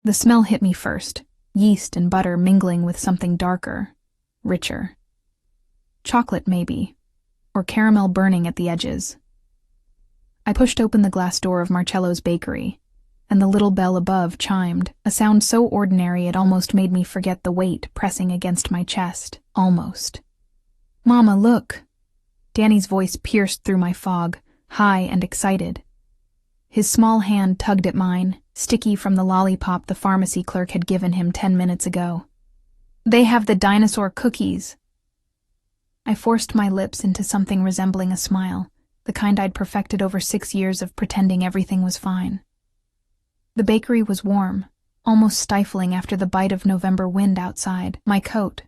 The smell hit me first, yeast and butter mingling with something darker, richer. Chocolate, maybe, or caramel burning at the edges. I pushed open the glass door of Marcello's bakery, and the little bell above chimed, a sound so ordinary it almost made me forget the weight pressing against my chest. Almost. "Mama, look!" Danny's voice pierced through my fog, high and excited. His small hand tugged at mine, sticky from the lollipop the pharmacy clerk had given him 10 minutes ago. "They have the dinosaur cookies." I forced my lips into something resembling a smile, the kind I'd perfected over 6 years of pretending everything was fine. The bakery was warm, almost stifling after the bite of November wind outside. My coat,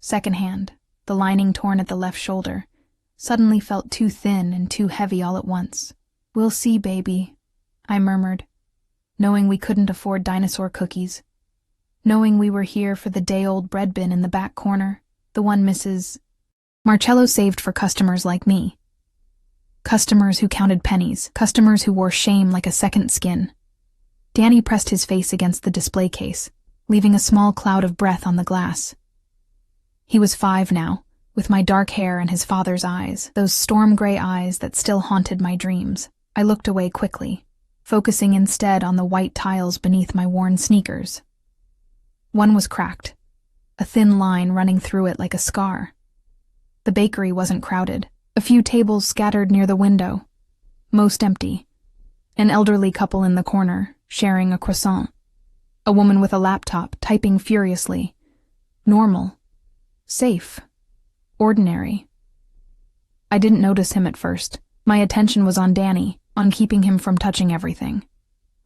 secondhand, the lining torn at the left shoulder, suddenly felt too thin and too heavy all at once. "We'll see, baby," I murmured, knowing we couldn't afford dinosaur cookies, knowing we were here for the day-old bread bin in the back corner, the one Mrs. Marcello saved for customers like me. Customers who counted pennies, customers who wore shame like a second skin. Danny pressed his face against the display case, leaving a small cloud of breath on the glass. He was 5 now, with my dark hair and his father's eyes, those storm-gray eyes that still haunted my dreams. I looked away quickly, focusing instead on the white tiles beneath my worn sneakers. One was cracked, a thin line running through it like a scar. The bakery wasn't crowded, a few tables scattered near the window, most empty. An elderly couple in the corner, sharing a croissant. A woman with a laptop, typing furiously. Normal. Safe. Ordinary. I didn't notice him at first. My attention was on Danny, on keeping him from touching everything,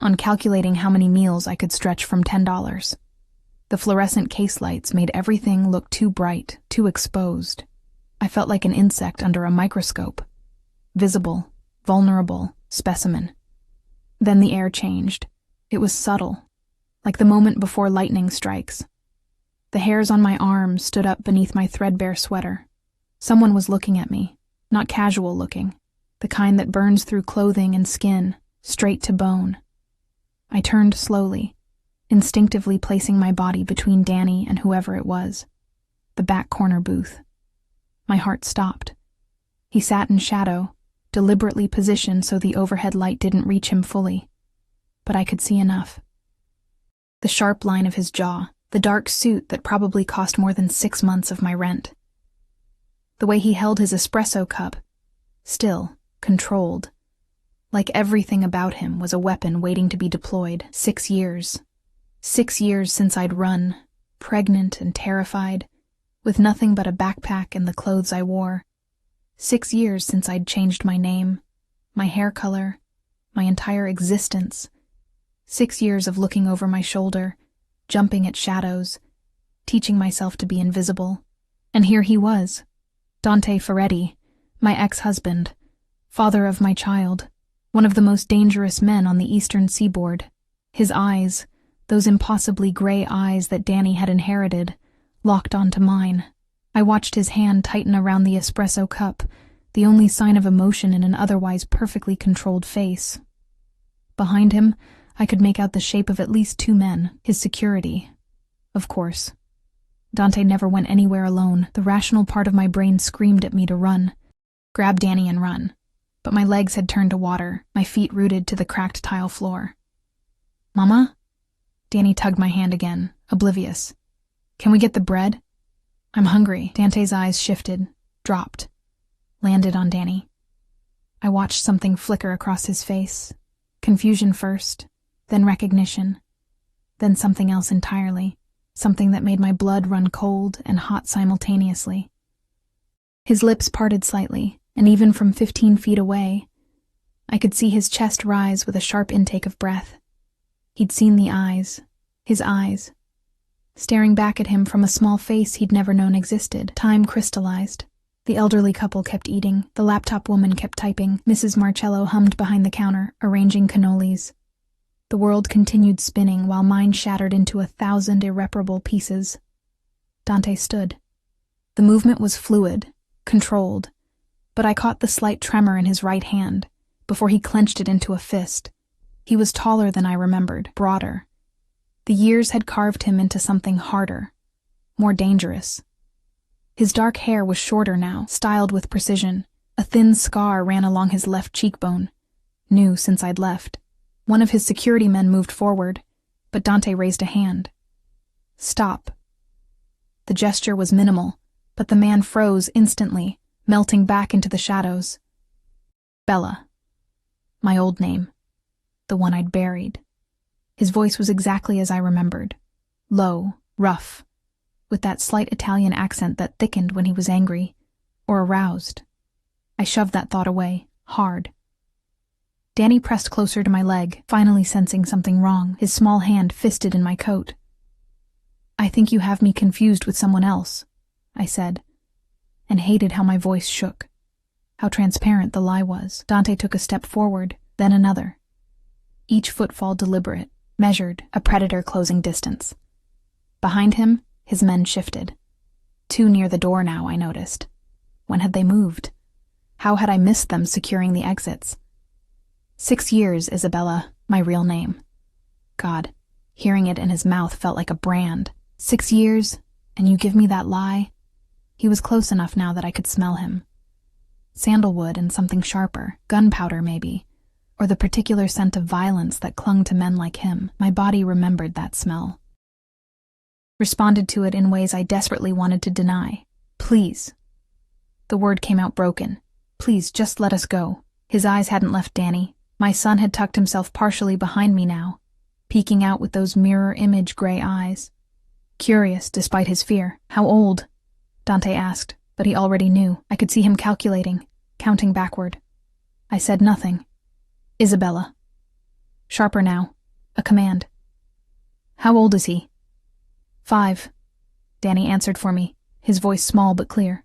on calculating how many meals I could stretch from $10. The fluorescent case lights made everything look too bright, too exposed. I felt like an insect under a microscope. Visible, vulnerable, specimen. Then the air changed. It was subtle, like the moment before lightning strikes. The hairs on my arms stood up beneath my threadbare sweater. Someone was looking at me, not casual looking, the kind that burns through clothing and skin, straight to bone. I turned slowly, instinctively placing my body between Danny and whoever it was. The back corner booth. My heart stopped. He sat in shadow, deliberately positioned so the overhead light didn't reach him fully. But I could see enough. The sharp line of his jaw, the dark suit that probably cost more than 6 months of my rent. The way he held his espresso cup, still, controlled, like everything about him was a weapon waiting to be deployed. 6 years. 6 years since I'd run, pregnant and terrified, with nothing but a backpack and the clothes I wore. 6 years since I'd changed my name, my hair color, my entire existence. 6 years of looking over my shoulder, jumping at shadows, teaching myself to be invisible. And here he was, Dante Ferretti, my ex-husband, father of my child, one of the most dangerous men on the eastern seaboard. His eyes, those impossibly gray eyes that Danny had inherited, locked onto mine. I watched his hand tighten around the espresso cup, the only sign of emotion in an otherwise perfectly controlled face. Behind him, I could make out the shape of at least 2 men, his security. Of course. Dante never went anywhere alone. The rational part of my brain screamed at me to run. Grab Danny and run. But my legs had turned to water, my feet rooted to the cracked tile floor. "Mama?" Danny tugged my hand again, oblivious. "Can we get the bread?" "I'm hungry." Dante's eyes shifted, dropped, landed on Danny. I watched something flicker across his face. Confusion first, then recognition, then something else entirely, something that made my blood run cold and hot simultaneously. His lips parted slightly, and even from 15 feet away, I could see his chest rise with a sharp intake of breath. He'd seen the eyes, his eyes, staring back at him from a small face he'd never known existed. Time crystallized. The elderly couple kept eating, the laptop woman kept typing, Mrs. Marcello hummed behind the counter, arranging cannolis. The world continued spinning while mine shattered into 1,000 irreparable pieces. Dante stood. The movement was fluid, controlled, but I caught the slight tremor in his right hand before he clenched it into a fist. He was taller than I remembered, broader. The years had carved him into something harder, more dangerous. His dark hair was shorter now, styled with precision. A thin scar ran along his left cheekbone, new since I'd left. One of his security men moved forward, but Dante raised a hand. Stop. The gesture was minimal, but the man froze instantly, melting back into the shadows. Bella. My old name. The one I'd buried. His voice was exactly as I remembered. Low, rough, with that slight Italian accent that thickened when he was angry or aroused. I shoved that thought away, hard. Danny pressed closer to my leg, finally sensing something wrong, his small hand fisted in my coat. I think you have me confused with someone else, I said, and hated how my voice shook, how transparent the lie was. Dante took a step forward, then another. Each footfall deliberate, measured, a predator closing distance. Behind him, his men shifted. Too near the door now, I noticed. When had they moved? How had I missed them securing the exits? 6 years, Isabella, my real name. God, hearing it in his mouth felt like a brand. 6 years, and you give me that lie? He was close enough now that I could smell him. Sandalwood and something sharper, gunpowder maybe, or the particular scent of violence that clung to men like him. My body remembered that smell. Responded to it in ways I desperately wanted to deny. Please. The word came out broken. Please, just let us go. His eyes hadn't left Danny. My son had tucked himself partially behind me now, peeking out with those mirror image gray eyes. Curious, despite his fear. How old? Dante asked, but he already knew. I could see him calculating, counting backward. I said nothing. Isabella. Sharper now. A command. How old is he? 5. Danny answered for me, his voice small but clear.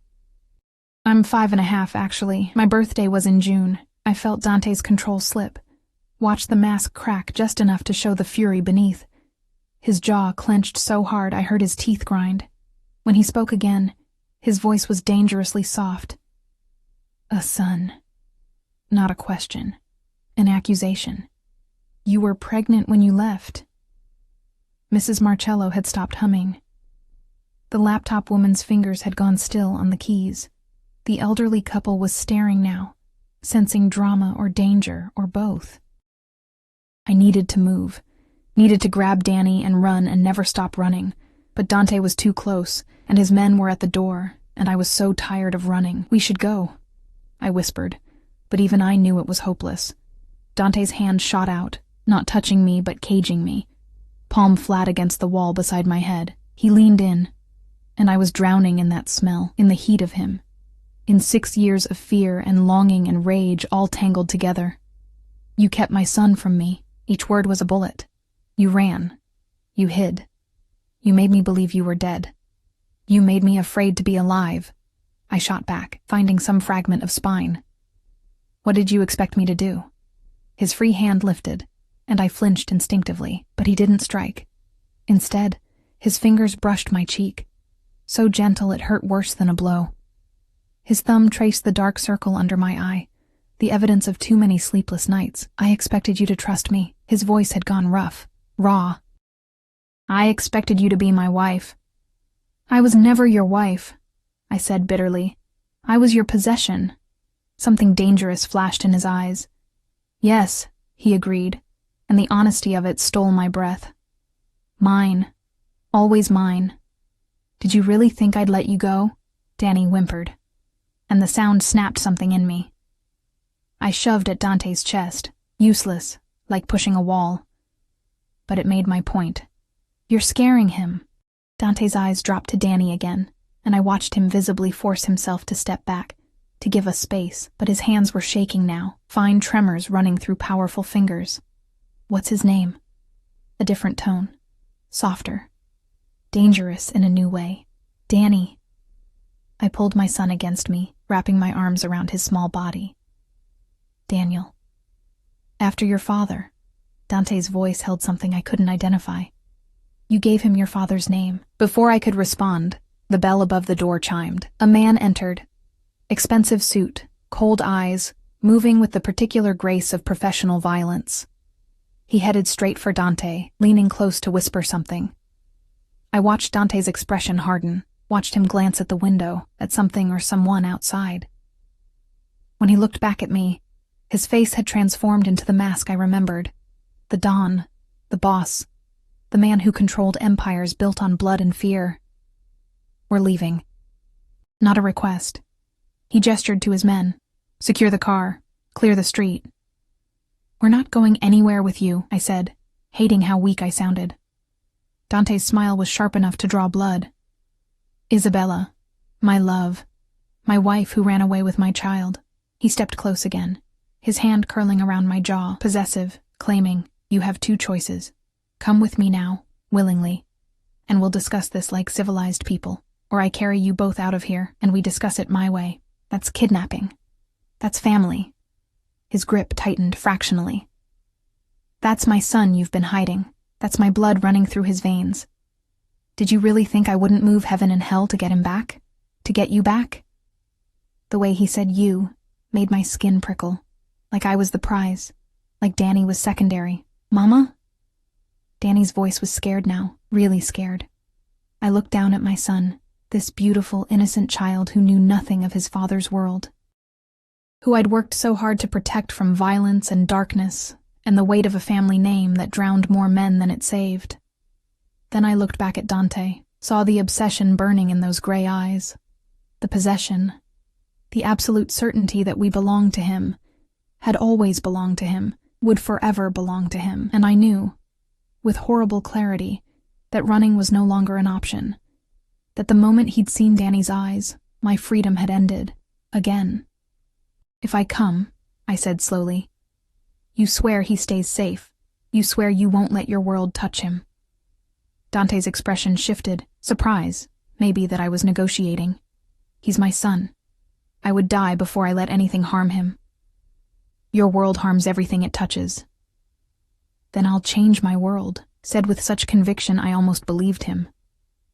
I'm 5.5, actually. My birthday was in June. I felt Dante's control slip, watched the mask crack just enough to show the fury beneath. His jaw clenched so hard I heard his teeth grind. When he spoke again, his voice was dangerously soft. A son. Not a question. An accusation. You were pregnant when you left. Mrs. Marcello had stopped humming. The laptop woman's fingers had gone still on the keys. The elderly couple was staring now, sensing drama or danger or both. I needed to move, needed to grab Danny and run and never stop running, but Dante was too close, and his men were at the door, and I was so tired of running. We should go, I whispered, but even I knew it was hopeless. Dante's hand shot out, not touching me but caging me, palm flat against the wall beside my head. He leaned in, and I was drowning in that smell, in the heat of him, in 6 years of fear and longing and rage all tangled together. You kept my son from me. Each word was a bullet. You ran. You hid. You made me believe you were dead. You made me afraid to be alive. I shot back, finding some fragment of spine. What did you expect me to do? His free hand lifted, and I flinched instinctively, but he didn't strike. Instead, his fingers brushed my cheek, so gentle it hurt worse than a blow. His thumb traced the dark circle under my eye, the evidence of too many sleepless nights. I expected you to trust me. His voice had gone rough, raw. I expected you to be my wife. I was never your wife, I said bitterly. I was your possession. Something dangerous flashed in his eyes. Yes, he agreed, and the honesty of it stole my breath. Mine. Always mine. Did you really think I'd let you go? Danny whimpered, and the sound snapped something in me. I shoved at Dante's chest, useless, like pushing a wall. But it made my point. You're scaring him. Dante's eyes dropped to Danny again, and I watched him visibly force himself to step back, to give us space, but his hands were shaking now, fine tremors running through powerful fingers. What's his name? A different tone. Softer. Dangerous in a new way. Danny. I pulled my son against me, wrapping my arms around his small body. Daniel. After your father. Dante's voice held something I couldn't identify. You gave him your father's name. Before I could respond, the bell above the door chimed. A man entered. Expensive suit, cold eyes, moving with the particular grace of professional violence. He headed straight for Dante, leaning close to whisper something. I watched Dante's expression harden, watched him glance at the window, at something or someone outside. When he looked back at me, his face had transformed into the mask I remembered. The Don, the boss, the man who controlled empires built on blood and fear. We're leaving. Not a request. He gestured to his men. Secure the car. Clear the street. We're not going anywhere with you, I said, hating how weak I sounded. Dante's smile was sharp enough to draw blood. Isabella, my love, my wife who ran away with my child. He stepped close again, his hand curling around my jaw, possessive, claiming, you have two choices. Come with me now, willingly, and we'll discuss this like civilized people, or I carry you both out of here and we discuss it my way. That's kidnapping. That's family. His grip tightened fractionally. That's my son you've been hiding. That's my blood running through his veins. Did you really think I wouldn't move heaven and hell to get him back? To get you back? The way he said you made my skin prickle, like I was the prize, like Danny was secondary. Mama? Danny's voice was scared now, really scared. I looked down at my son, this beautiful, innocent child who knew nothing of his father's world, who I'd worked so hard to protect from violence and darkness and the weight of a family name that drowned more men than it saved. Then I looked back at Dante, saw the obsession burning in those gray eyes, the possession, the absolute certainty that we belonged to him, had always belonged to him, would forever belong to him, and I knew, with horrible clarity, that running was no longer an option, that the moment he'd seen Danny's eyes, my freedom had ended, again. If I come, I said slowly, you swear he stays safe, you swear you won't let your world touch him. Dante's expression shifted, surprise, maybe that I was negotiating. He's my son. I would die before I let anything harm him. Your world harms everything it touches. Then I'll change my world, said with such conviction I almost believed him.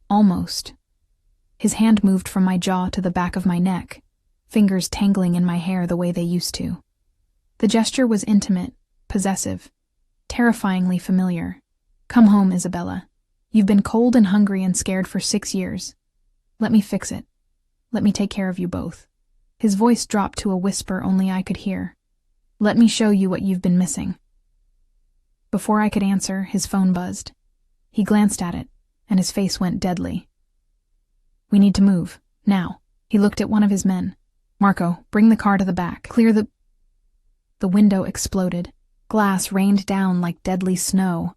Almost. His hand moved from my jaw to the back of my neck, fingers tangling in my hair the way they used to. The gesture was intimate, possessive, terrifyingly familiar. Come home, Isabella. You've been cold and hungry and scared for 6 years. Let me fix it. Let me take care of you both. His voice dropped to a whisper only I could hear. Let me show you what you've been missing. Before I could answer, his phone buzzed. He glanced at it, and his face went deadly. We need to move, now. He looked at one of his men. Marco, bring the car to the back. Clear the... The window exploded. Glass rained down like deadly snow.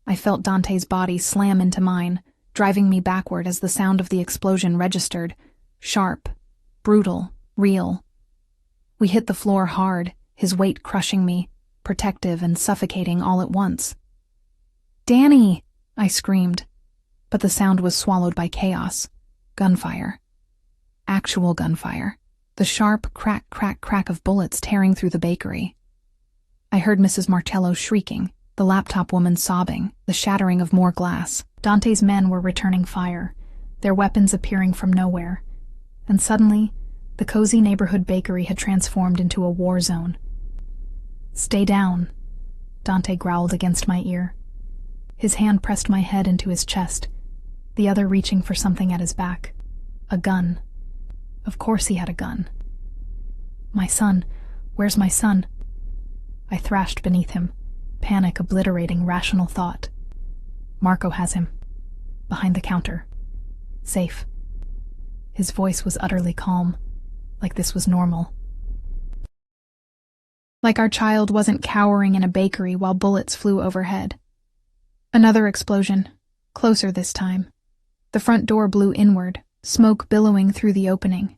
I felt Dante's body slam into mine, driving me backward as the sound of the explosion registered. Sharp, brutal, real. We hit the floor hard, his weight crushing me, protective and suffocating all at once. Danny! I screamed, but the sound was swallowed by chaos. Gunfire. Actual gunfire. The sharp crack, crack, crack of bullets tearing through the bakery. I heard Mrs. Martello shrieking, the laptop woman sobbing, the shattering of more glass. Dante's men were returning fire, their weapons appearing from nowhere. And suddenly, the cozy neighborhood bakery had transformed into a war zone. Stay down, Dante growled against my ear. His hand pressed my head into his chest, the other reaching for something at his back. A gun. Of course he had a gun. My son. Where's my son? I thrashed beneath him, panic obliterating rational thought. Marco has him. Behind the counter. Safe. His voice was utterly calm, like this was normal. Like our child wasn't cowering in a bakery while bullets flew overhead. Another explosion, closer this time. The front door blew inward, smoke billowing through the opening.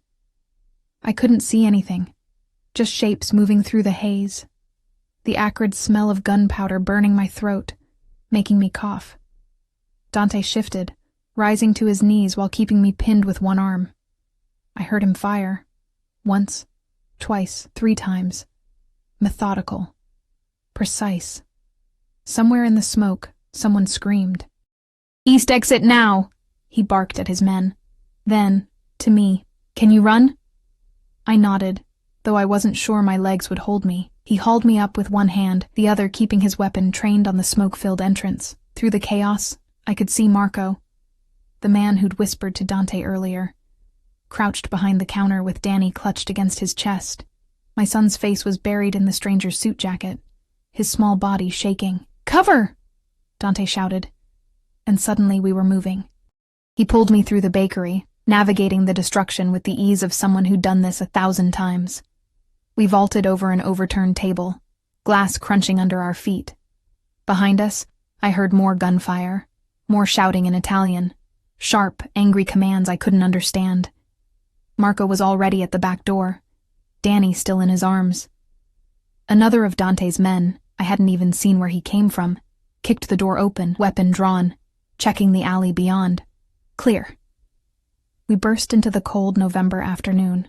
I couldn't see anything, just shapes moving through the haze. The acrid smell of gunpowder burning my throat, making me cough. Dante shifted, rising to his knees while keeping me pinned with one arm. I heard him fire. Once, twice, 3 times. Methodical. Precise. Somewhere in the smoke, someone screamed. East exit now! He barked at his men. Then, to me, can you run? I nodded, though I wasn't sure my legs would hold me. He hauled me up with one hand, the other keeping his weapon trained on the smoke-filled entrance. Through the chaos, I could see Marco, the man who'd whispered to Dante earlier, crouched behind the counter with Danny clutched against his chest. My son's face was buried in the stranger's suit jacket, his small body shaking. "Cover!" Dante shouted, and suddenly we were moving. He pulled me through the bakery, navigating the destruction with the ease of someone who'd done this 1,000 times. We vaulted over an overturned table, glass crunching under our feet. Behind us, I heard more gunfire, more shouting in Italian, sharp, angry commands I couldn't understand. Marco was already at the back door, Danny still in his arms. Another of Dante's men, I hadn't even seen where he came from, kicked the door open, weapon drawn, checking the alley beyond. Clear. We burst into the cold November afternoon.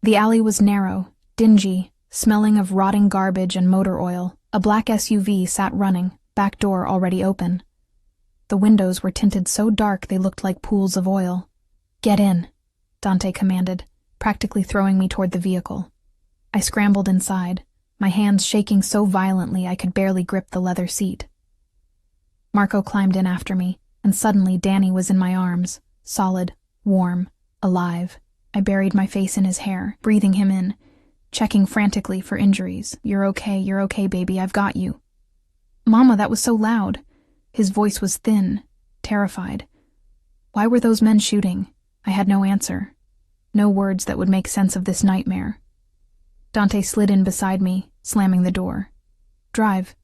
The alley was narrow, dingy, smelling of rotting garbage and motor oil. A black SUV sat running, back door already open. The windows were tinted so dark they looked like pools of oil. "Get in," Dante commanded, practically throwing me toward the vehicle. I scrambled inside, my hands shaking so violently I could barely grip the leather seat. Marco climbed in after me, and suddenly Danny was in my arms, solid, warm, alive. I buried my face in his hair, breathing him in, checking frantically for injuries. You're okay, baby, I've got you." "Mama, that was so loud." His voice was thin, terrified. Why were those men shooting? I had no answer. No words that would make sense of this nightmare. Dante slid in beside me, slamming the door. "Drive.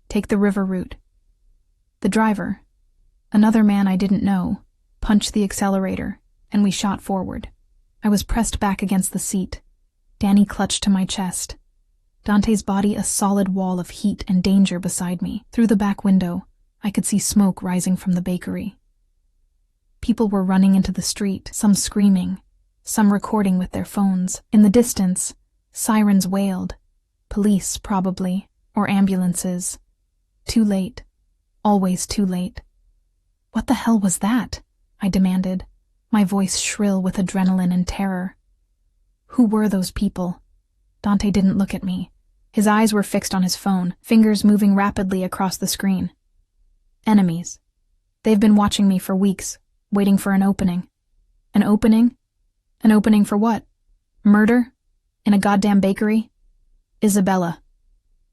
Take the river route." The driver, another man I didn't know, punched the accelerator, and we shot forward. I was pressed back against the seat. Danny clutched to my chest. Dante's body a solid wall of heat and danger beside me. Through the back window, I could see smoke rising from the bakery. People were running into the street, some screaming, some recording with their phones. In the distance, sirens wailed. Police, probably, or ambulances. Too late. Always too late. "What the hell was that?" I demanded, my voice shrill with adrenaline and terror. Who were those people? Dante didn't look at me. His eyes were fixed on his phone, fingers moving rapidly across the screen. Enemies. They've been watching me for weeks, waiting for an opening. An opening? An opening for what? Murder? In a goddamn bakery? Isabella.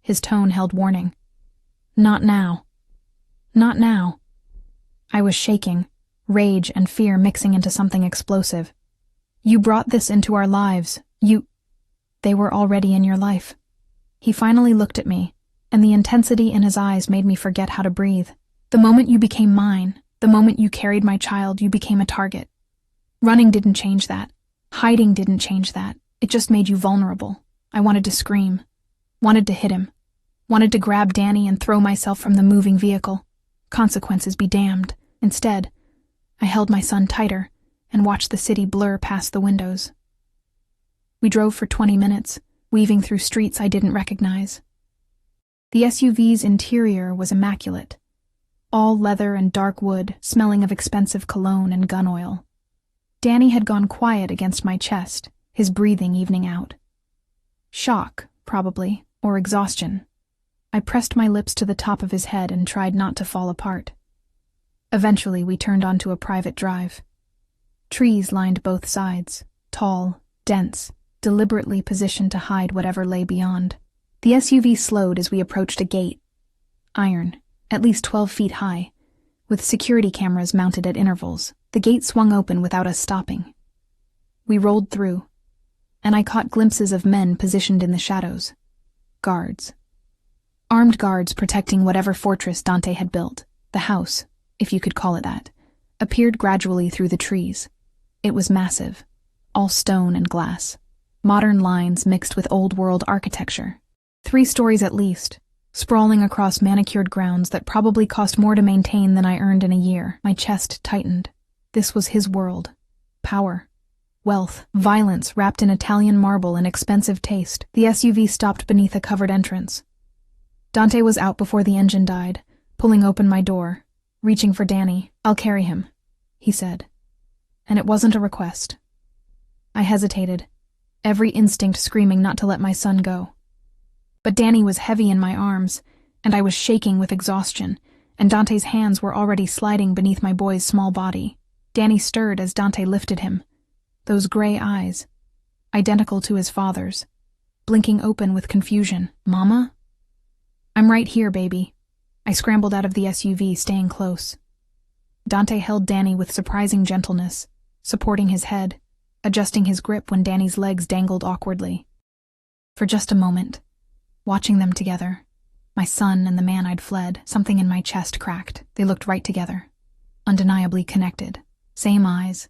His tone held warning. Not now. Not now. I was shaking, rage and fear mixing into something explosive. You brought this into our lives. They were already in your life. He finally looked at me, and the intensity in his eyes made me forget how to breathe. The moment you became mine, the moment you carried my child, you became a target. Running didn't change that. Hiding didn't change that. It just made you vulnerable. I wanted to scream. Wanted to hit him. Wanted to grab Danny and throw myself from the moving vehicle. Consequences be damned. Instead, I held my son tighter and watched the city blur past the windows. We drove for 20 minutes, weaving through streets I didn't recognize. The SUV's interior was immaculate. All leather and dark wood, smelling of expensive cologne and gun oil. Danny had gone quiet against my chest, his breathing evening out. Shock, probably, or exhaustion. I pressed my lips to the top of his head and tried not to fall apart. Eventually, we turned onto a private drive. Trees lined both sides, tall, dense, deliberately positioned to hide whatever lay beyond. The SUV slowed as we approached a gate. Iron, at least 12 feet high, with security cameras mounted at intervals. The gate swung open without us stopping. We rolled through, and I caught glimpses of men positioned in the shadows. Guards. Armed guards protecting whatever fortress Dante had built. The house, if you could call it that, appeared gradually through the trees. It was massive, all stone and glass. Modern lines mixed with old-world architecture. 3 stories at least, sprawling across manicured grounds that probably cost more to maintain than I earned in a year. My chest tightened. This was his world. Power. Wealth. Violence wrapped in Italian marble and expensive taste. The SUV stopped beneath a covered entrance. Dante was out before the engine died, pulling open my door, reaching for Danny. "I'll carry him," he said. And it wasn't a request. I hesitated, every instinct screaming not to let my son go. But Danny was heavy in my arms, and I was shaking with exhaustion, and Dante's hands were already sliding beneath my boy's small body. Danny stirred as Dante lifted him. Those gray eyes, identical to his father's, blinking open with confusion. "Mama?" "I'm right here, baby." I scrambled out of the SUV, staying close. Dante held Danny with surprising gentleness, supporting his head, adjusting his grip when Danny's legs dangled awkwardly. For just a moment, watching them together, my son and the man I'd fled, something in my chest cracked. They looked right together, undeniably connected. Same eyes,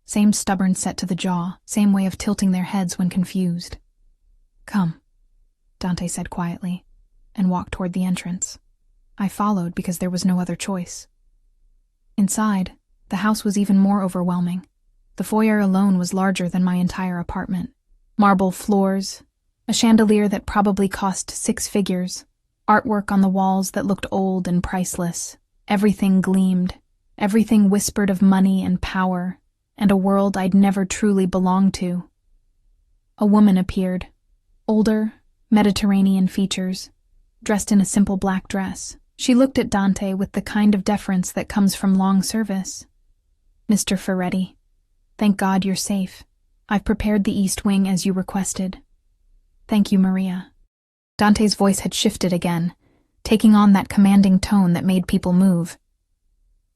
same stubborn set to the jaw, same way of tilting their heads when confused. "Come," Dante said quietly, and walked toward the entrance. I followed because there was no other choice. Inside, the house was even more overwhelming. The foyer alone was larger than my entire apartment. Marble floors, a chandelier that probably cost 6 figures, artwork on the walls that looked old and priceless. Everything gleamed, everything whispered of money and power, and a world I'd never truly belonged to. A woman appeared, older, Mediterranean features, dressed in a simple black dress. She looked at Dante with the kind of deference that comes from long service. "Mr. Ferretti, thank God you're safe. I've prepared the East Wing as you requested." "Thank you, Maria." Dante's voice had shifted again, taking on that commanding tone that made people move.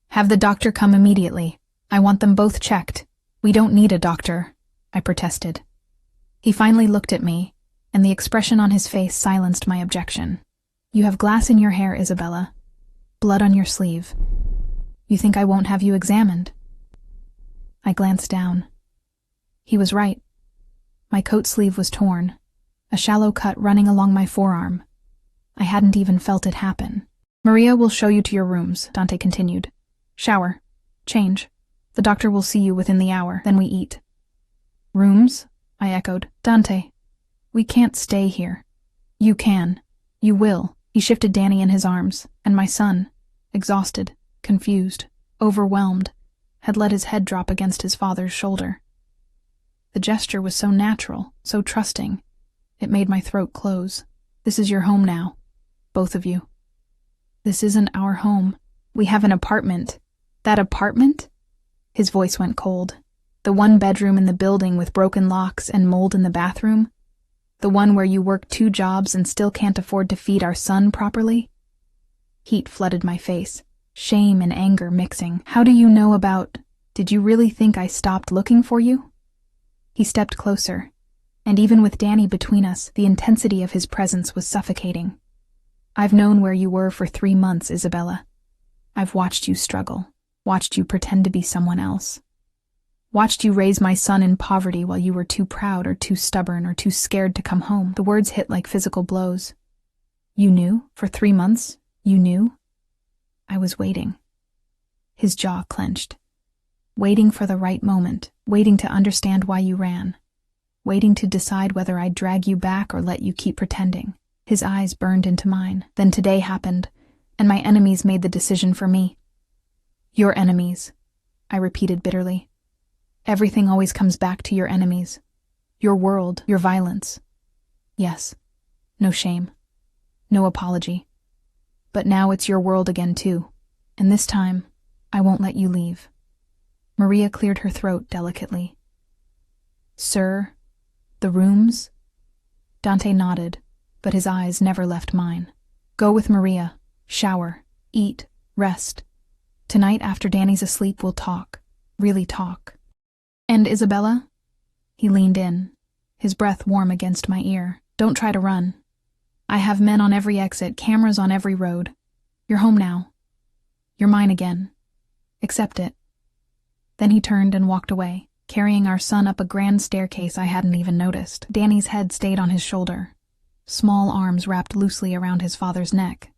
"Have the doctor come immediately. I want them both checked." "We don't need a doctor," I protested. He finally looked at me, and the expression on his face silenced my objection. "You have glass in your hair, Isabella. Blood on your sleeve. You think I won't have you examined?" I glanced down. He was right. My coat sleeve was torn, a shallow cut running along my forearm. I hadn't even felt it happen. "Maria will show you to your rooms," Dante continued. "Shower. Change. The doctor will see you within the hour, then we eat." "Rooms?" I echoed. "Dante, we can't stay here." "You can. You will." He shifted Danny in his arms, and my son, exhausted, confused, overwhelmed, had let his head drop against his father's shoulder. The gesture was so natural, so trusting, it made my throat close. "This is your home now, both of you." "This isn't our home. We have an apartment." "That apartment?" His voice went cold. "The one bedroom in the building with broken locks and mold in the bathroom? The one where you work 2 jobs and still can't afford to feed our son properly?" Heat flooded my face, shame and anger mixing. "How do you know about... Did you really think I stopped looking for you?" He stepped closer, and even with Danny between us, the intensity of his presence was suffocating. "I've known where you were for 3 months, Isabella. I've watched you struggle, watched you pretend to be someone else. Watched you raise my son in poverty while you were too proud or too stubborn or too scared to come home." The words hit like physical blows. "You knew? For 3 months? You knew?" I was waiting. His jaw clenched. "Waiting for the right moment, waiting to understand why you ran, waiting to decide whether I'd drag you back or let you keep pretending." His eyes burned into mine. "Then today happened, and my enemies made the decision for me." "Your enemies," I repeated bitterly. "Everything always comes back to your enemies. Your world, your violence. Yes, no shame, no apology. But now it's your world again too, and this time, I won't let you leave." Maria cleared her throat delicately. "Sir, the rooms?" Dante nodded, but his eyes never left mine. "Go with Maria, shower, eat, rest. Tonight after Danny's asleep we'll talk, really talk." "And Isabella?" He leaned in, his breath warm against my ear. "Don't try to run. I have men on every exit, cameras on every road. You're home now. You're mine again. Accept it." Then he turned and walked away, carrying our son up a grand staircase I hadn't even noticed. Danny's head stayed on his shoulder, small arms wrapped loosely around his father's neck.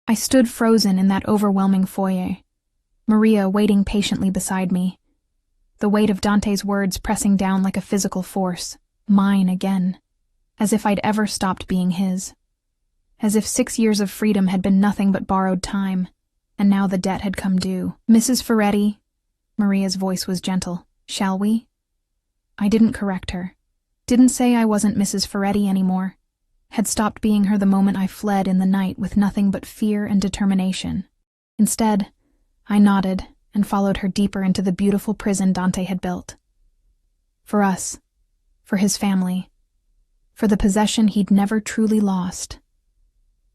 I stood frozen in that overwhelming foyer, Maria waiting patiently beside me, the weight of Dante's words pressing down like a physical force, mine again, as if I'd ever stopped being his. As if 6 years of freedom had been nothing but borrowed time, and now the debt had come due. "Mrs. Ferretti," Maria's voice was gentle, "shall we?" I didn't correct her. Didn't say I wasn't Mrs. Ferretti anymore. had stopped being her the moment I fled in the night with nothing but fear and determination. Instead, I nodded and followed her deeper into the beautiful prison Dante had built. For us, for his family, for the possession he'd never truly lost.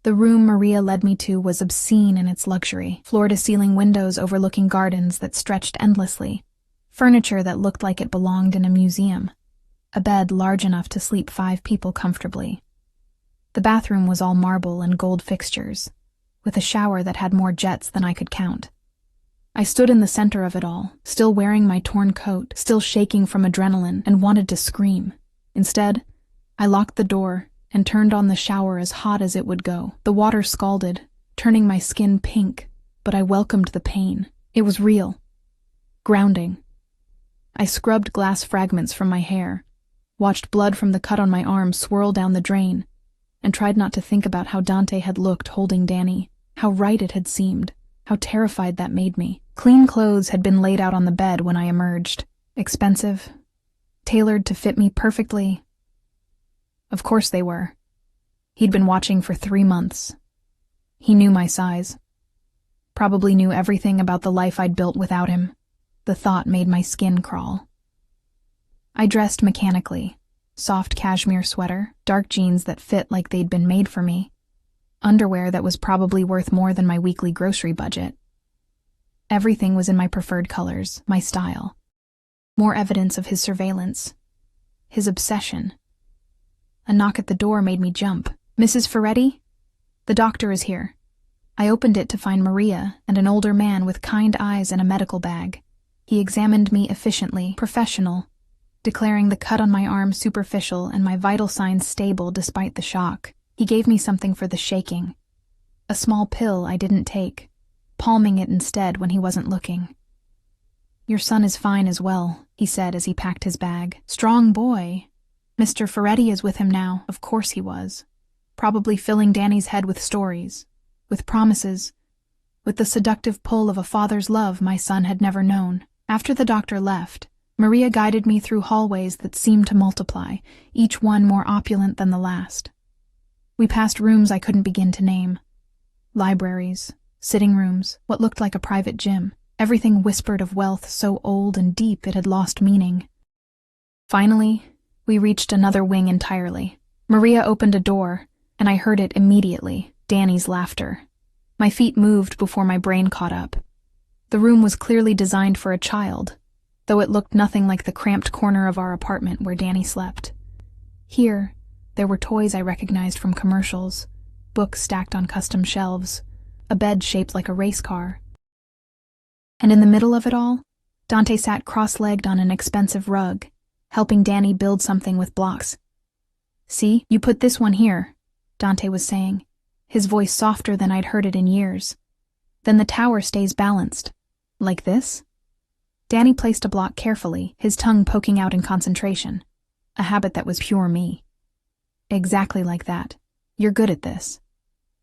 The room Maria led me to was obscene in its luxury, floor-to-ceiling windows overlooking gardens that stretched endlessly, furniture that looked like it belonged in a museum, a bed large enough to sleep 5 people comfortably. The bathroom was all marble and gold fixtures, with a shower that had more jets than I could count. I stood in the center of it all, still wearing my torn coat, still shaking from adrenaline, and wanted to scream. Instead, I locked the door and turned on the shower as hot as it would go. The water scalded, turning my skin pink, but I welcomed the pain. It was real. Grounding. I scrubbed glass fragments from my hair, watched blood from the cut on my arm swirl down the drain, and tried not to think about how Dante had looked holding Danny, how right it had seemed, how terrified that made me. Clean clothes had been laid out on the bed when I emerged. Expensive, tailored to fit me perfectly. Of course they were. He'd been watching for 3 months. He knew my size. Probably knew everything about the life I'd built without him. The thought made my skin crawl. I dressed mechanically. Soft cashmere sweater, dark jeans that fit like they'd been made for me, underwear that was probably worth more than my weekly grocery budget. Everything was in my preferred colors, my style. More evidence of his surveillance, his obsession. A knock at the door made me jump. "Mrs. Ferretti? The doctor is here." I opened it to find Maria and an older man with kind eyes and a medical bag. He examined me efficiently, professional, declaring the cut on my arm superficial and my vital signs stable despite the shock. He gave me something for the shaking. A small pill I didn't take, palming it instead when he wasn't looking. "Your son is fine as well," he said as he packed his bag. "Strong boy. Mr. Ferretti is with him now." Of course he was. Probably filling Danny's head with stories, with promises, with the seductive pull of a father's love my son had never known. After the doctor left, Maria guided me through hallways that seemed to multiply, each one more opulent than the last. We passed rooms I couldn't begin to name. Libraries, sitting rooms, what looked like a private gym. Everything whispered of wealth so old and deep it had lost meaning. Finally, we reached another wing entirely. Maria opened a door, and I heard it immediately, Danny's laughter. My feet moved before my brain caught up. The room was clearly designed for a child, though it looked nothing like the cramped corner of our apartment where Danny slept. Here, there were toys I recognized from commercials, books stacked on custom shelves, a bed shaped like a race car. And in the middle of it all, Dante sat cross-legged on an expensive rug, helping Danny build something with blocks. "See, you put this one here," Dante was saying, his voice softer than I'd heard it in years. "Then the tower stays balanced. Like this?" Danny placed a block carefully, his tongue poking out in concentration, a habit that was pure me. "Exactly like that. You're good at this.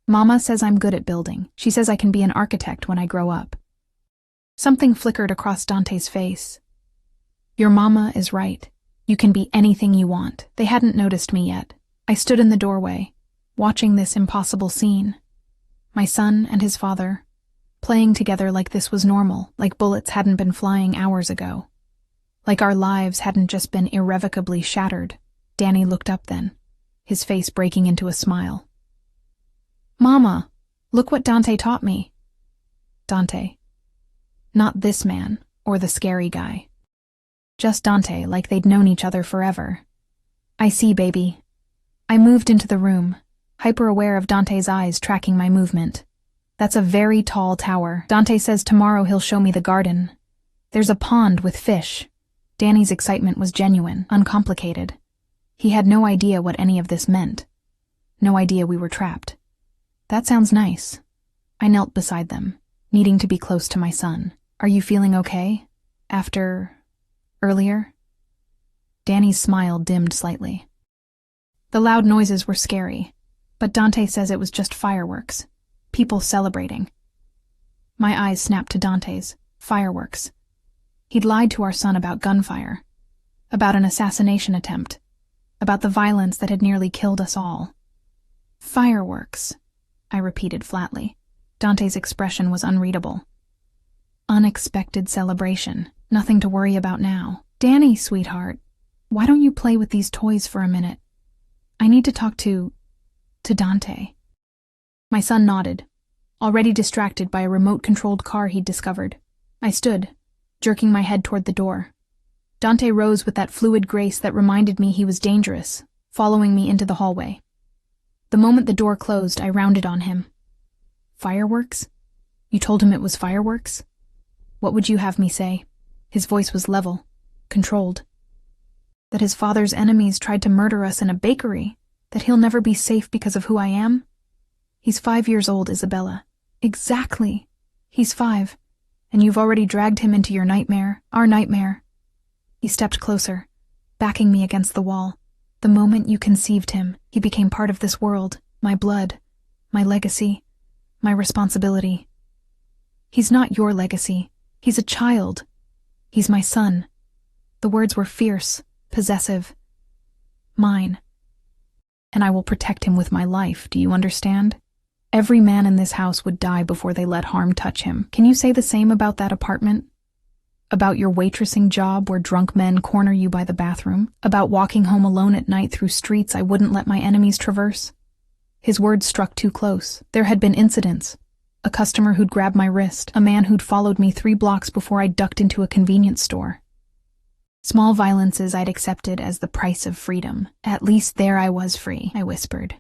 Mama says I'm good at building. She says I can be an architect when I grow up." Something flickered across Dante's face. "Your mama is right. You can be anything you want." They hadn't noticed me yet. I stood in the doorway, watching this impossible scene. My son and his father, playing together like this was normal, like bullets hadn't been flying hours ago. Like our lives hadn't just been irrevocably shattered. Danny looked up then, his face breaking into a smile. "Mama, look what Dante taught me." Dante. Not this man, or the scary guy. Just Dante, like they'd known each other forever. "I see, baby." I moved into the room, hyper-aware of Dante's eyes tracking my movement. "That's a very tall tower. Dante says tomorrow he'll show me the garden. There's a pond with fish." Danny's excitement was genuine, uncomplicated. He had no idea what any of this meant. No idea we were trapped. "That sounds nice." I knelt beside them, needing to be close to my son. "Are you feeling okay? After... earlier?" Danny's smile dimmed slightly. "The loud noises were scary, but Dante says it was just fireworks. People celebrating." My eyes snapped to Dante's. Fireworks. He'd lied to our son about gunfire, about an assassination attempt, about the violence that had nearly killed us all. Fireworks, I repeated flatly. Dante's expression was unreadable. Unexpected celebration. Nothing to worry about now. Danny, sweetheart, why don't you play with these toys for a minute? I need to talk to Dante. My son nodded, already distracted by a remote-controlled car he'd discovered. I stood, jerking my head toward the door. Dante rose with that fluid grace that reminded me he was dangerous, following me into the hallway. The moment the door closed, I rounded on him. Fireworks? You told him it was fireworks? What would you have me say? His voice was level, controlled. That his father's enemies tried to murder us in a bakery? That he'll never be safe because of who I am? He's 5 years old, Isabella. Exactly. He's 5, and you've already dragged him into your nightmare, our nightmare. He stepped closer, backing me against the wall. The moment you conceived him, he became part of this world, my blood, my legacy, my responsibility. He's not your legacy. He's a child. He's my son. The words were fierce, possessive. Mine. And I will protect him with my life, do you understand? Every man in this house would die before they let harm touch him. Can you say the same about that apartment? About your waitressing job where drunk men corner you by the bathroom? About walking home alone at night through streets I wouldn't let my enemies traverse? His words struck too close. There had been incidents. A customer who'd grabbed my wrist, a man who'd followed me 3 blocks before I ducked into a convenience store. Small violences I'd accepted as the price of freedom. At least there I was free, I whispered.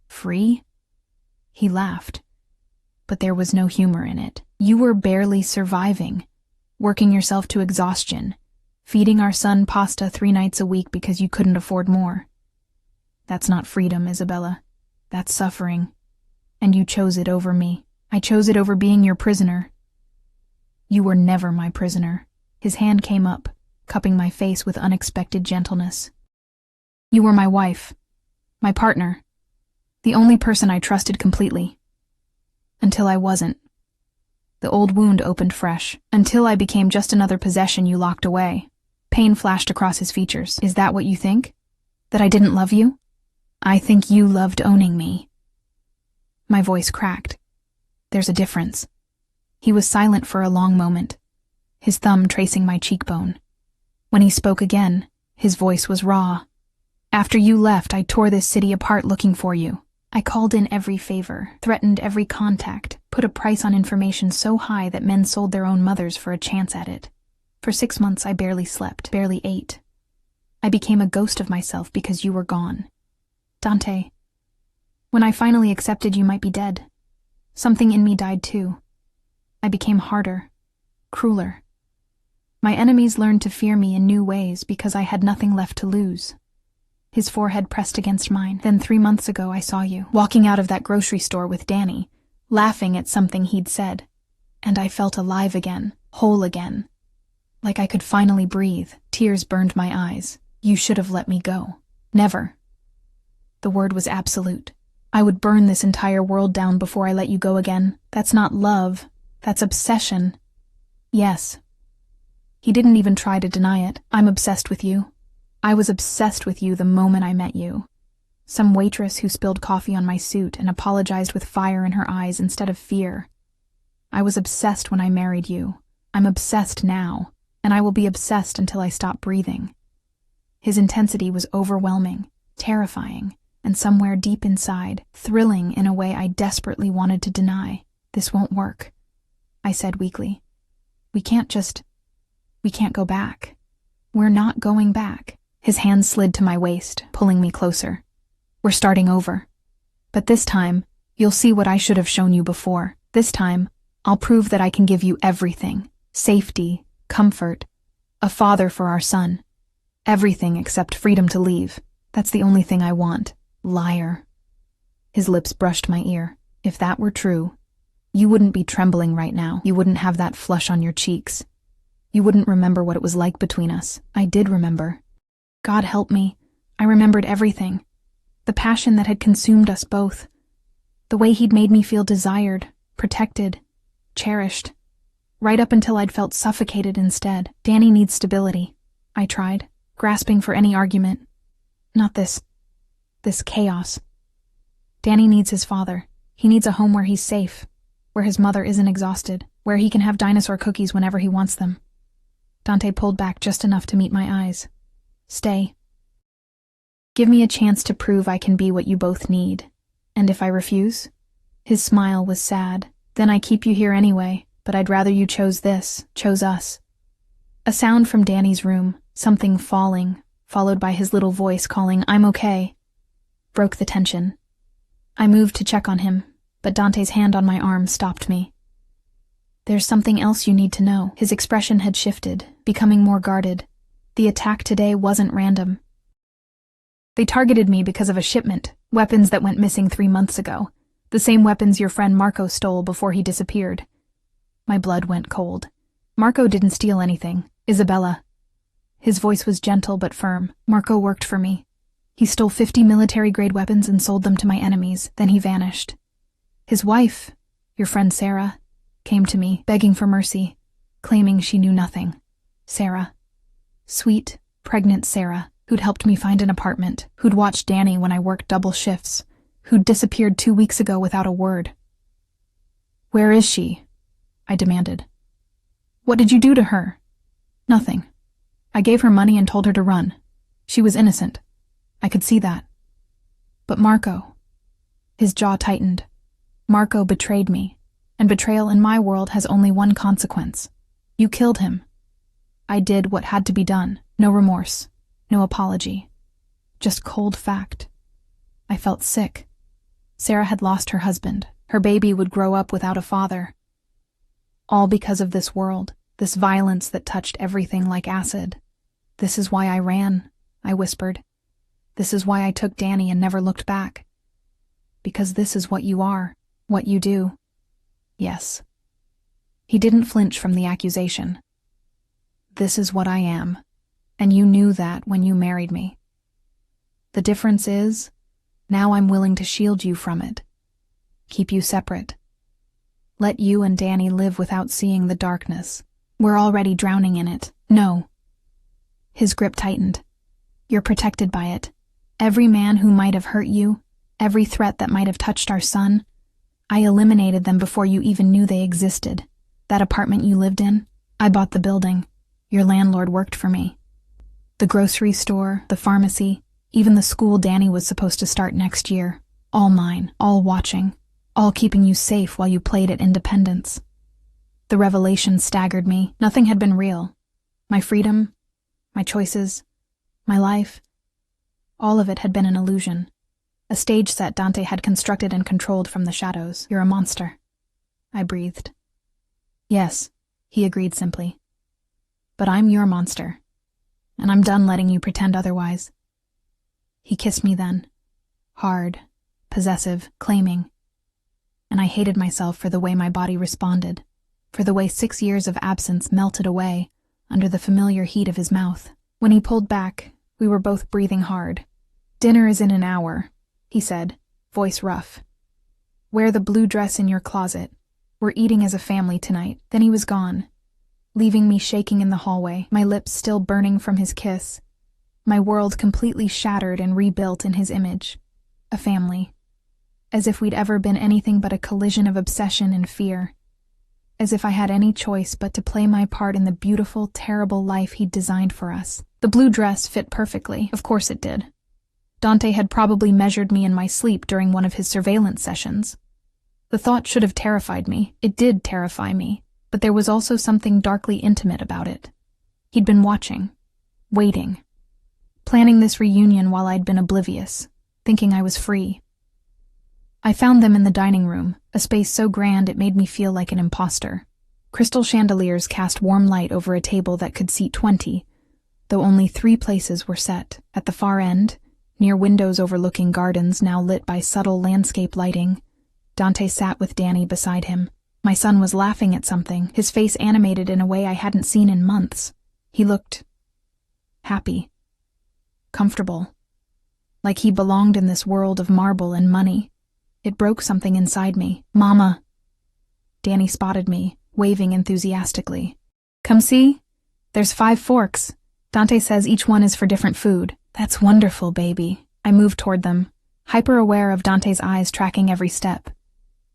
Free? He laughed. But there was no humor in it. You were barely surviving, working yourself to exhaustion, feeding our son pasta 3 nights a week because you couldn't afford more. That's not freedom, Isabella. That's suffering. And you chose it over me. I chose it over being your prisoner. You were never my prisoner. His hand came up, cupping my face with unexpected gentleness. You were my wife, my partner, the only person I trusted completely. Until I wasn't. The old wound opened fresh. Until I became just another possession you locked away. Pain flashed across his features. Is that what you think? That I didn't love you? I think you loved owning me. My voice cracked. There's a difference. He was silent for a long moment, his thumb tracing my cheekbone. When he spoke again, his voice was raw. After you left, I tore this city apart looking for you. I called in every favor, threatened every contact, put a price on information so high that men sold their own mothers for a chance at it. For 6 months I barely slept, barely ate. I became a ghost of myself because you were gone. Dante, when I finally accepted you might be dead, something in me died too. I became harder, crueler. My enemies learned to fear me in new ways because I had nothing left to lose. His forehead pressed against mine. Then 3 months ago I saw you, walking out of that grocery store with Danny, laughing at something he'd said. And I felt alive again, whole again. Like I could finally breathe. Tears burned my eyes. You should have let me go. Never. The word was absolute. I would burn this entire world down before I let you go again. That's not love. That's obsession. Yes. He didn't even try to deny it. I'm obsessed with you. I was obsessed with you the moment I met you. Some waitress who spilled coffee on my suit and apologized with fire in her eyes instead of fear. I was obsessed when I married you. I'm obsessed now, and I will be obsessed until I stop breathing. His intensity was overwhelming, terrifying, and somewhere deep inside, thrilling in a way I desperately wanted to deny. This won't work, I said weakly. We can't go back. We're not going back. His hand slid to my waist, pulling me closer. We're starting over. But this time, you'll see what I should have shown you before. This time, I'll prove that I can give you everything. Safety, comfort, a father for our son. Everything except freedom to leave. That's the only thing I want. Liar. His lips brushed my ear. If that were true, you wouldn't be trembling right now. You wouldn't have that flush on your cheeks. You wouldn't remember what it was like between us. I did remember. God help me. I remembered everything. The passion that had consumed us both. The way he'd made me feel desired, protected, cherished. Right up until I'd felt suffocated instead. Danny needs stability. I tried, grasping for any argument. Not this chaos. Danny needs his father. He needs a home where he's safe, where his mother isn't exhausted, where he can have dinosaur cookies whenever he wants them. Dante pulled back just enough to meet my eyes. Stay. Give me a chance to prove I can be what you both need. And if I refuse? His smile was sad. Then I keep you here anyway, but I'd rather you chose us. A sound from Danny's room, something falling, followed by his little voice calling, "I'm okay," broke the tension. I moved to check on him, but Dante's hand on my arm stopped me. There's something else you need to know. His expression had shifted, becoming more guarded. The attack today wasn't random. They targeted me because of a shipment, weapons that went missing 3 months ago. The same weapons your friend Marco stole before he disappeared. My blood went cold. Marco didn't steal anything. Isabella. His voice was gentle but firm. Marco worked for me. He stole 50 military-grade weapons and sold them to my enemies, then he vanished. His wife, your friend Sarah, came to me, begging for mercy, claiming she knew nothing. Sarah. Sweet, pregnant Sarah, who'd helped me find an apartment, who'd watched Danny when I worked double shifts, who'd disappeared 2 weeks ago without a word. Where is she? I demanded. What did you do to her? Nothing. I gave her money and told her to run. She was innocent. I could see that. But Marco. His jaw tightened. Marco betrayed me, and betrayal in my world has only one consequence. You killed him. I did what had to be done. No remorse. No apology. Just cold fact. I felt sick. Sarah had lost her husband. Her baby would grow up without a father. All because of this world, this violence that touched everything like acid. This is why I ran, I whispered. This is why I took Danny and never looked back. Because this is what you are, what you do. Yes. He didn't flinch from the accusation. This is what I am, and you knew that when you married me. The difference is, now I'm willing to shield you from it. Keep you separate. Let you and Danny live without seeing the darkness. We're already drowning in it. No. His grip tightened. You're protected by it. Every man who might have hurt you, every threat that might have touched our son, I eliminated them before you even knew they existed. That apartment you lived in, I bought the building. Your landlord worked for me. The grocery store, the pharmacy, even the school Danny was supposed to start next year. All mine, all watching, all keeping you safe while you played at independence. The revelation staggered me. Nothing had been real. My freedom, my choices, my life, all of it had been an illusion. A stage set Dante had constructed and controlled from the shadows. You're a monster. I breathed. Yes, he agreed simply. But I'm your monster, and I'm done letting you pretend otherwise. He kissed me then. Hard, possessive, claiming. And I hated myself for the way my body responded, for the way 6 years of absence melted away under the familiar heat of his mouth. When he pulled back, we were both breathing hard. Dinner is in an hour, he said, voice rough. Wear the blue dress in your closet. We're eating as a family tonight. Then he was gone, leaving me shaking in the hallway, my lips still burning from his kiss, my world completely shattered and rebuilt in his image. A family. As if we'd ever been anything but a collision of obsession and fear. As if I had any choice but to play my part in the beautiful, terrible life he'd designed for us. The blue dress fit perfectly. Of course it did. Dante had probably measured me in my sleep during one of his surveillance sessions. The thought should have terrified me. It did terrify me, but there was also something darkly intimate about it. He'd been watching, waiting, planning this reunion while I'd been oblivious, thinking I was free. I found them in the dining room, a space so grand it made me feel like an imposter. Crystal chandeliers cast warm light over a table that could seat 20, though only 3 places were set. At the far end, near windows overlooking gardens now lit by subtle landscape lighting, Dante sat with Danny beside him. My son was laughing at something, his face animated in a way I hadn't seen in months. He looked happy, comfortable, like he belonged in this world of marble and money. It broke something inside me. Mama. Danny spotted me, waving enthusiastically. Come see? There's 5 forks. Dante says each one is for different food. That's wonderful, baby. I moved toward them, hyper-aware of Dante's eyes tracking every step.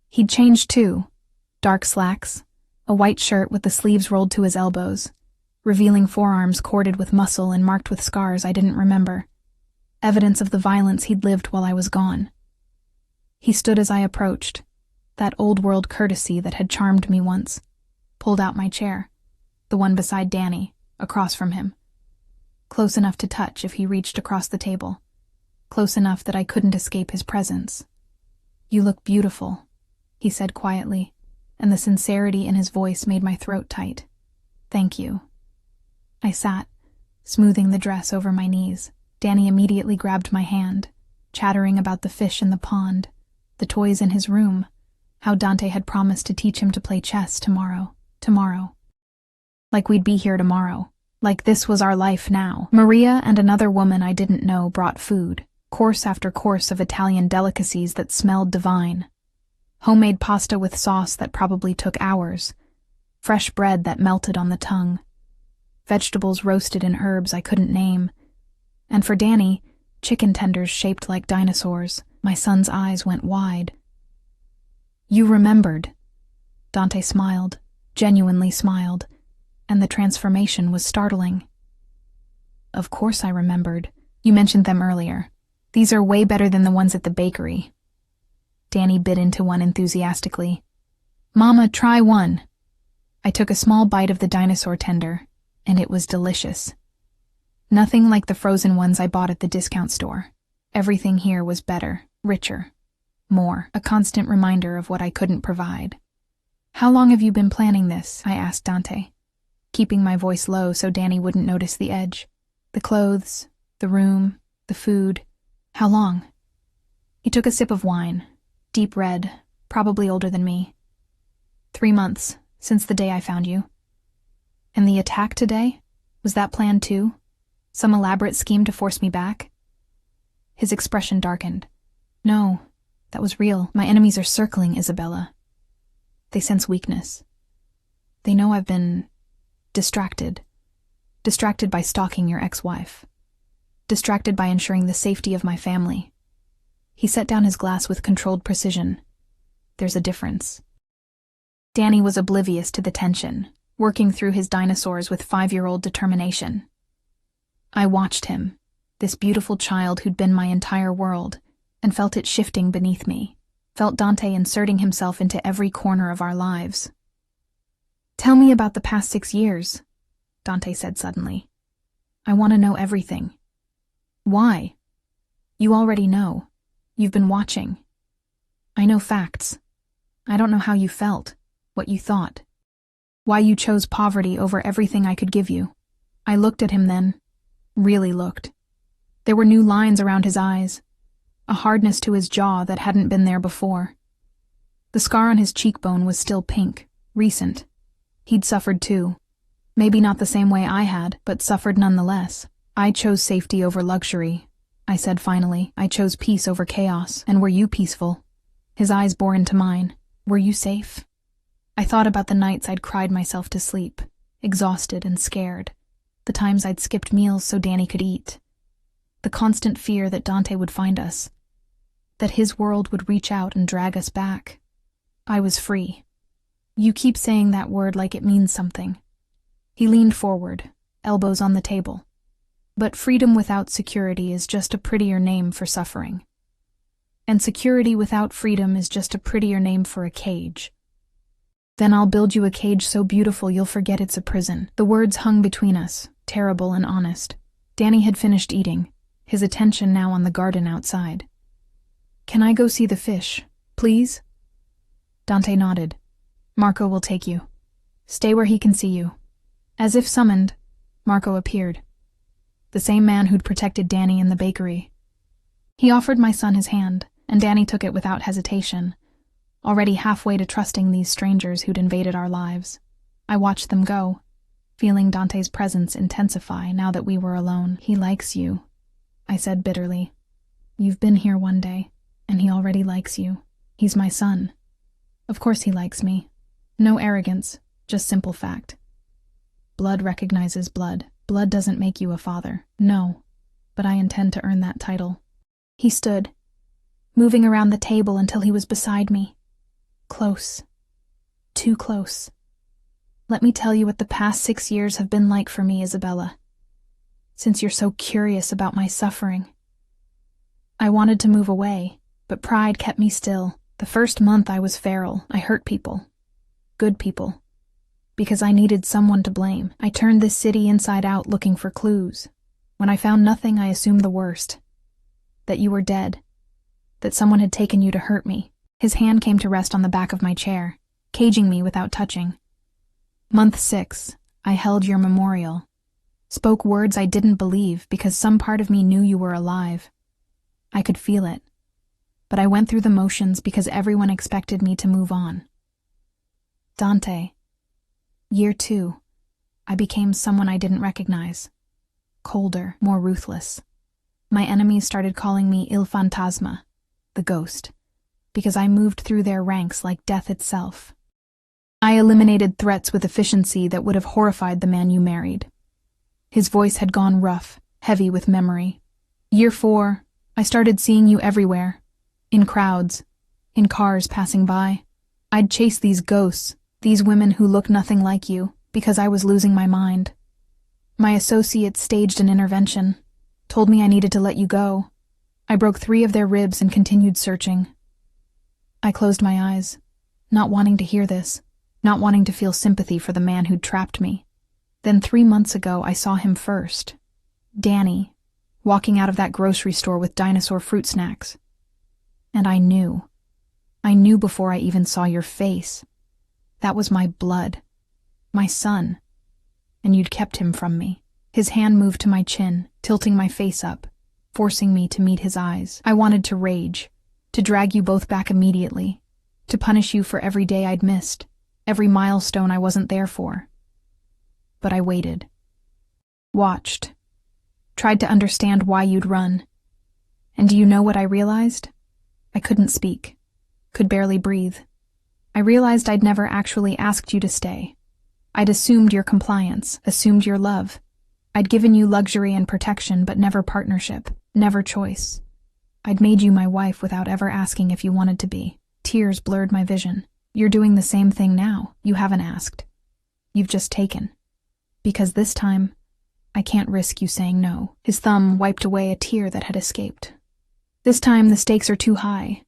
He'd changed too. Dark slacks, a white shirt with the sleeves rolled to his elbows, revealing forearms corded with muscle and marked with scars I didn't remember. Evidence of the violence he'd lived while I was gone. He stood as I approached, that old-world courtesy that had charmed me once, pulled out my chair, the one beside Danny, across from him. Close enough to touch if he reached across the table. Close enough that I couldn't escape his presence. "You look beautiful," he said quietly, and the sincerity in his voice made my throat tight. "Thank you." I sat, smoothing the dress over my knees. Danny immediately grabbed my hand, chattering about the fish in the pond, the toys in his room, how Dante had promised to teach him to play chess tomorrow. Like we'd be here tomorrow. Like this was our life now. Maria and another woman I didn't know brought food, course after course of Italian delicacies that smelled divine. Homemade pasta with sauce that probably took hours. Fresh bread that melted on the tongue. Vegetables roasted in herbs I couldn't name. And for Danny, chicken tenders shaped like dinosaurs. My son's eyes went wide. "You remembered." Dante smiled, genuinely smiled, and the transformation was startling. "Of course I remembered. You mentioned them earlier. These are way better than the ones at the bakery." Danny bit into one enthusiastically. "Mama, try one." I took a small bite of the dinosaur tender, and it was delicious. Nothing like the frozen ones I bought at the discount store. Everything here was better, richer, more, a constant reminder of what I couldn't provide. "How long have you been planning this?" I asked Dante, keeping my voice low so Danny wouldn't notice the edge. "The clothes, the room, the food. How long?" He took a sip of wine, deep red, probably older than me. 3 months, since the day I found you." "And the attack today? Was that planned too? Some elaborate scheme to force me back?" His expression darkened. "No, that was real. My enemies are circling Isabella. They sense weakness. They know I've been distracted. Distracted by stalking your ex-wife. Distracted by ensuring the safety of my family." He set down his glass with controlled precision. "There's a difference." Danny was oblivious to the tension, working through his dinosaurs with 5-year-old determination. I watched him, this beautiful child who'd been my entire world, and felt it shifting beneath me, felt Dante inserting himself into every corner of our lives. "Tell me about the past 6 years," Dante said suddenly. "I want to know everything." "Why?" "You already know. You've been watching. I know facts. I don't know how you felt, what you thought. Why you chose poverty over everything I could give you." I looked at him then, really looked. There were new lines around his eyes, a hardness to his jaw that hadn't been there before. The scar on his cheekbone was still pink, recent. He'd suffered too. Maybe not the same way I had, but suffered nonetheless. "I chose safety over luxury," I said finally. "I chose peace over chaos, and were you peaceful?" His eyes bore into mine. "Were you safe?" I thought about the nights I'd cried myself to sleep, exhausted and scared. The times I'd skipped meals so Danny could eat. The constant fear that Dante would find us. That his world would reach out and drag us back. I was free. "You keep saying that word like it means something." He leaned forward, elbows on the table. "But freedom without security is just a prettier name for suffering. And security without freedom is just a prettier name for a cage. Then I'll build you a cage so beautiful you'll forget it's a prison." The words hung between us, terrible and honest. Danny had finished eating, his attention now on the garden outside. "Can I go see the fish, please?" Dante nodded. "Marco will take you. Stay where he can see you." As if summoned, Marco appeared. The same man who'd protected Danny in the bakery. He offered my son his hand, and Danny took it without hesitation, already halfway to trusting these strangers who'd invaded our lives. I watched them go, feeling Dante's presence intensify now that we were alone. "He likes you," I said bitterly. "You've been here one day, and he already likes you. He's my son. Of course he likes me. No arrogance, just simple fact. Blood recognizes blood. Blood doesn't make you a father. No, but I intend to earn that title." He stood, moving around the table until he was beside me. Close. Too close. Let me tell you what the past 6 years have been like for me, Isabella. Since you're so curious about my suffering. I wanted to move away, but pride kept me still. The first month I was feral. I hurt people. Good people. Because I needed someone to blame. I turned this city inside out looking for clues. When I found nothing, I assumed the worst. That you were dead. That someone had taken you to hurt me. His hand came to rest on the back of my chair, caging me without touching. Month 6, I held your memorial. Spoke words I didn't believe because some part of me knew you were alive. I could feel it. But I went through the motions because everyone expected me to move on. Dante. Year 2, I became someone I didn't recognize. Colder, more ruthless. My enemies started calling me Il Fantasma, the ghost, because I moved through their ranks like death itself. I eliminated threats with efficiency that would have horrified the man you married. His voice had gone rough, heavy with memory. Year 4, I started seeing you everywhere. In crowds, in cars passing by. I'd chase these ghosts, these women who look nothing like you, because I was losing my mind. My associates staged an intervention, told me I needed to let you go. I broke 3 of their ribs and continued searching. I closed my eyes, not wanting to hear this, not wanting to feel sympathy for the man who'd trapped me. Then 3 months ago, I saw him first. Danny, walking out of that grocery store with dinosaur fruit snacks. And I knew. I knew before I even saw your face. That was my blood. My son. And you'd kept him from me. His hand moved to my chin, tilting my face up, forcing me to meet his eyes. I wanted to rage, to drag you both back immediately, to punish you for every day I'd missed, every milestone I wasn't there for. But I waited. Watched. Tried to understand why you'd run. And do you know what I realized? I couldn't speak. Could barely breathe. I realized I'd never actually asked you to stay. I'd assumed your compliance, assumed your love. I'd given you luxury and protection, but never partnership, never choice. I'd made you my wife without ever asking if you wanted to be. Tears blurred my vision. You're doing the same thing now. You haven't asked. You've just taken. Because this time, I can't risk you saying no. His thumb wiped away a tear that had escaped. This time, the stakes are too high.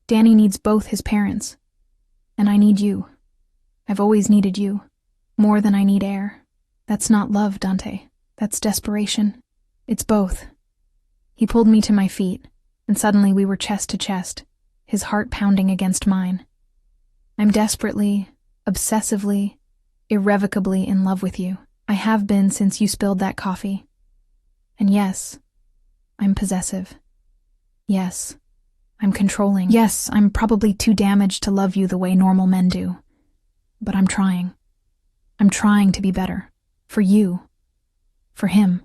Danny needs both his parents. And I need you. I've always needed you. More than I need air. That's not love, Dante. That's desperation. It's both. He pulled me to my feet, and suddenly we were chest to chest, his heart pounding against mine. I'm desperately, obsessively, irrevocably in love with you. I have been since you spilled that coffee. And yes, I'm possessive. Yes, I'm controlling. Yes, I'm probably too damaged to love you the way normal men do. But I'm trying. I'm trying to be better. For you. For him.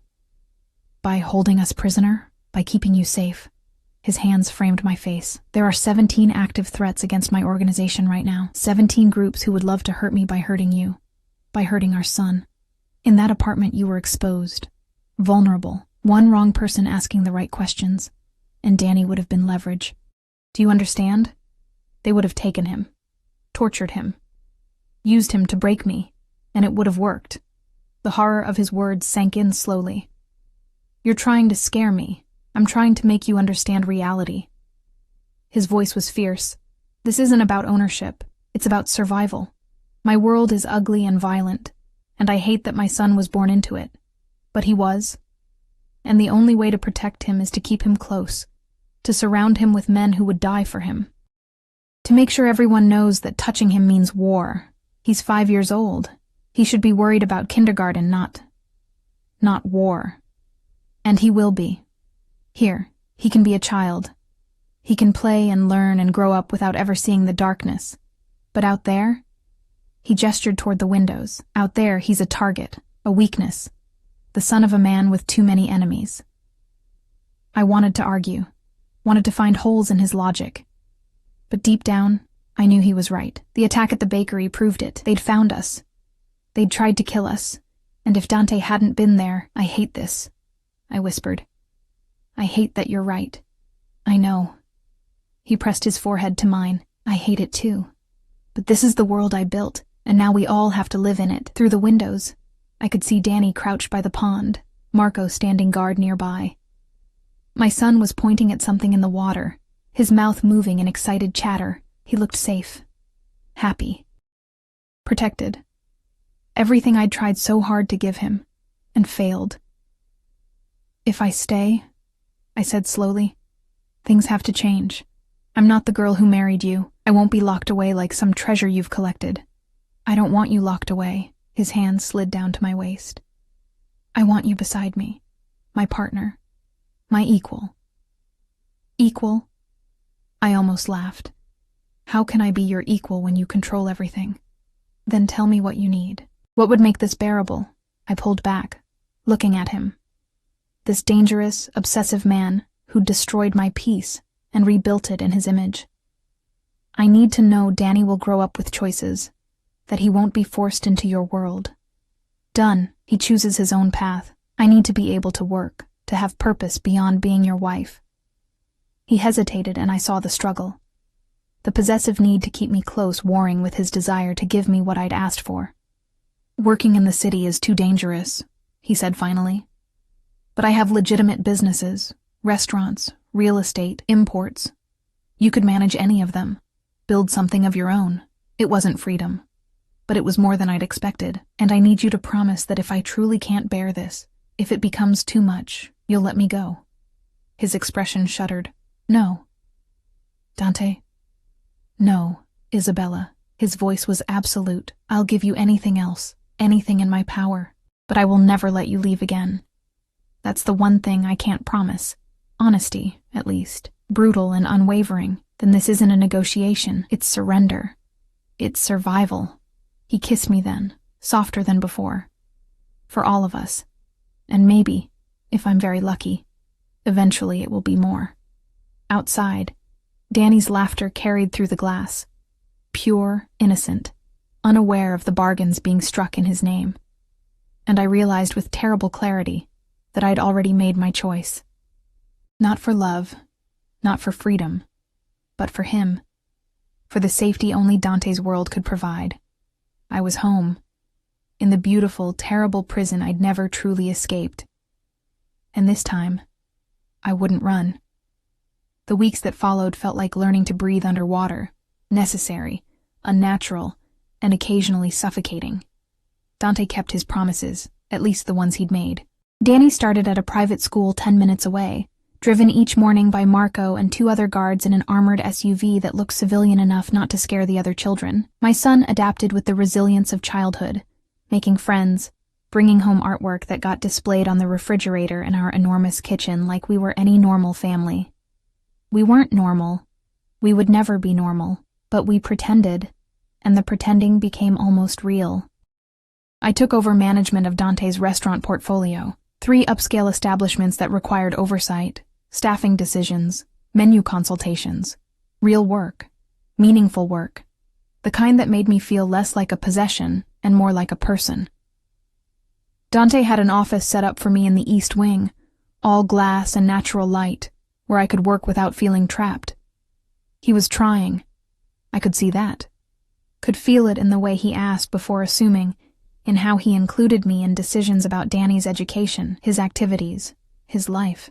By holding us prisoner, by keeping you safe. His hands framed my face. There are 17 active threats against my organization right now. 17 groups who would love to hurt me by hurting you. By hurting our son. In that apartment you were exposed. Vulnerable. One wrong person asking the right questions. And Danny would have been leverage. Do you understand? They would have taken him. Tortured him. Used him to break me. And it would have worked. The horror of his words sank in slowly. You're trying to scare me. I'm trying to make you understand reality. His voice was fierce. This isn't about ownership. It's about survival. My world is ugly and violent, and I hate that my son was born into it. But he was. And the only way to protect him is to keep him close, to surround him with men who would die for him. To make sure everyone knows that touching him means war. He's 5 years old. He should be worried about kindergarten, not war. And he will be. Here, he can be a child. He can play and learn and grow up without ever seeing the darkness. But out there, he gestured toward the windows. Out there, he's a target, a weakness, the son of a man with too many enemies. I wanted to argue, wanted to find holes in his logic. But deep down, I knew he was right. The attack at the bakery proved it. They'd found us. They'd tried to kill us. And if Dante hadn't been there, I hate this, I whispered. I hate that you're right. I know. He pressed his forehead to mine. I hate it too. But this is the world I built, and now we all have to live in it. Through the windows, I could see Danny crouched by the pond, Marco standing guard nearby. My son was pointing at something in the water, his mouth moving in excited chatter. He looked safe, happy, protected. Everything I'd tried so hard to give him, and failed. If I stay, I said slowly, things have to change. I'm not the girl who married you. I won't be locked away like some treasure you've collected. I don't want you locked away. His hand slid down to my waist. I want you beside me, my partner, my equal. Equal? I almost laughed. How can I be your equal when you control everything? Then tell me what you need. What would make this bearable? I pulled back, looking at him. This dangerous, obsessive man who'd destroyed my peace and rebuilt it in his image. I need to know Danny will grow up with choices, that he won't be forced into your world. Done, he chooses his own path. I need to be able to work, to have purpose beyond being your wife. He hesitated, and I saw the struggle. The possessive need to keep me close warring with his desire to give me what I'd asked for. Working in the city is too dangerous, he said finally. But I have legitimate businesses, restaurants, real estate, imports. You could manage any of them, build something of your own. It wasn't freedom, but it was more than I'd expected, and I need you to promise that if I truly can't bear this, if it becomes too much, you'll let me go. His expression shuddered. No. Dante? No, Isabella. His voice was absolute. I'll give you anything else, anything in my power, but I will never let you leave again. That's the one thing I can't promise. Honesty, at least. Brutal and unwavering. Then this isn't a negotiation. It's surrender. It's survival. He kissed me then, softer than before. For all of us. And maybe, if I'm very lucky, eventually it will be more. Outside, Danny's laughter carried through the glass. Pure, innocent, unaware of the bargains being struck in his name. And I realized with terrible clarity that I'd already made my choice. Not for love, not for freedom, but for him. For the safety only Dante's world could provide. I was home, in the beautiful, terrible prison I'd never truly escaped. And this time, I wouldn't run. The weeks that followed felt like learning to breathe underwater, necessary, unnatural, and occasionally suffocating. Dante kept his promises, at least the ones he'd made. Danny started at a private school 10 minutes away, driven each morning by Marco and 2 other guards in an armored SUV that looked civilian enough not to scare the other children. My son adapted with the resilience of childhood, making friends, bringing home artwork that got displayed on the refrigerator in our enormous kitchen like we were any normal family. We weren't normal. We would never be normal, but we pretended, and the pretending became almost real. I took over management of Dante's restaurant portfolio, 3 upscale establishments that required oversight, staffing decisions, menu consultations, real work, meaningful work, the kind that made me feel less like a possession and more like a person. Dante had an office set up for me in the East Wing, all glass and natural light, where I could work without feeling trapped. He was trying. I could see that. Could feel it in the way he asked before assuming, in how he included me in decisions about Danny's education, his activities, his life.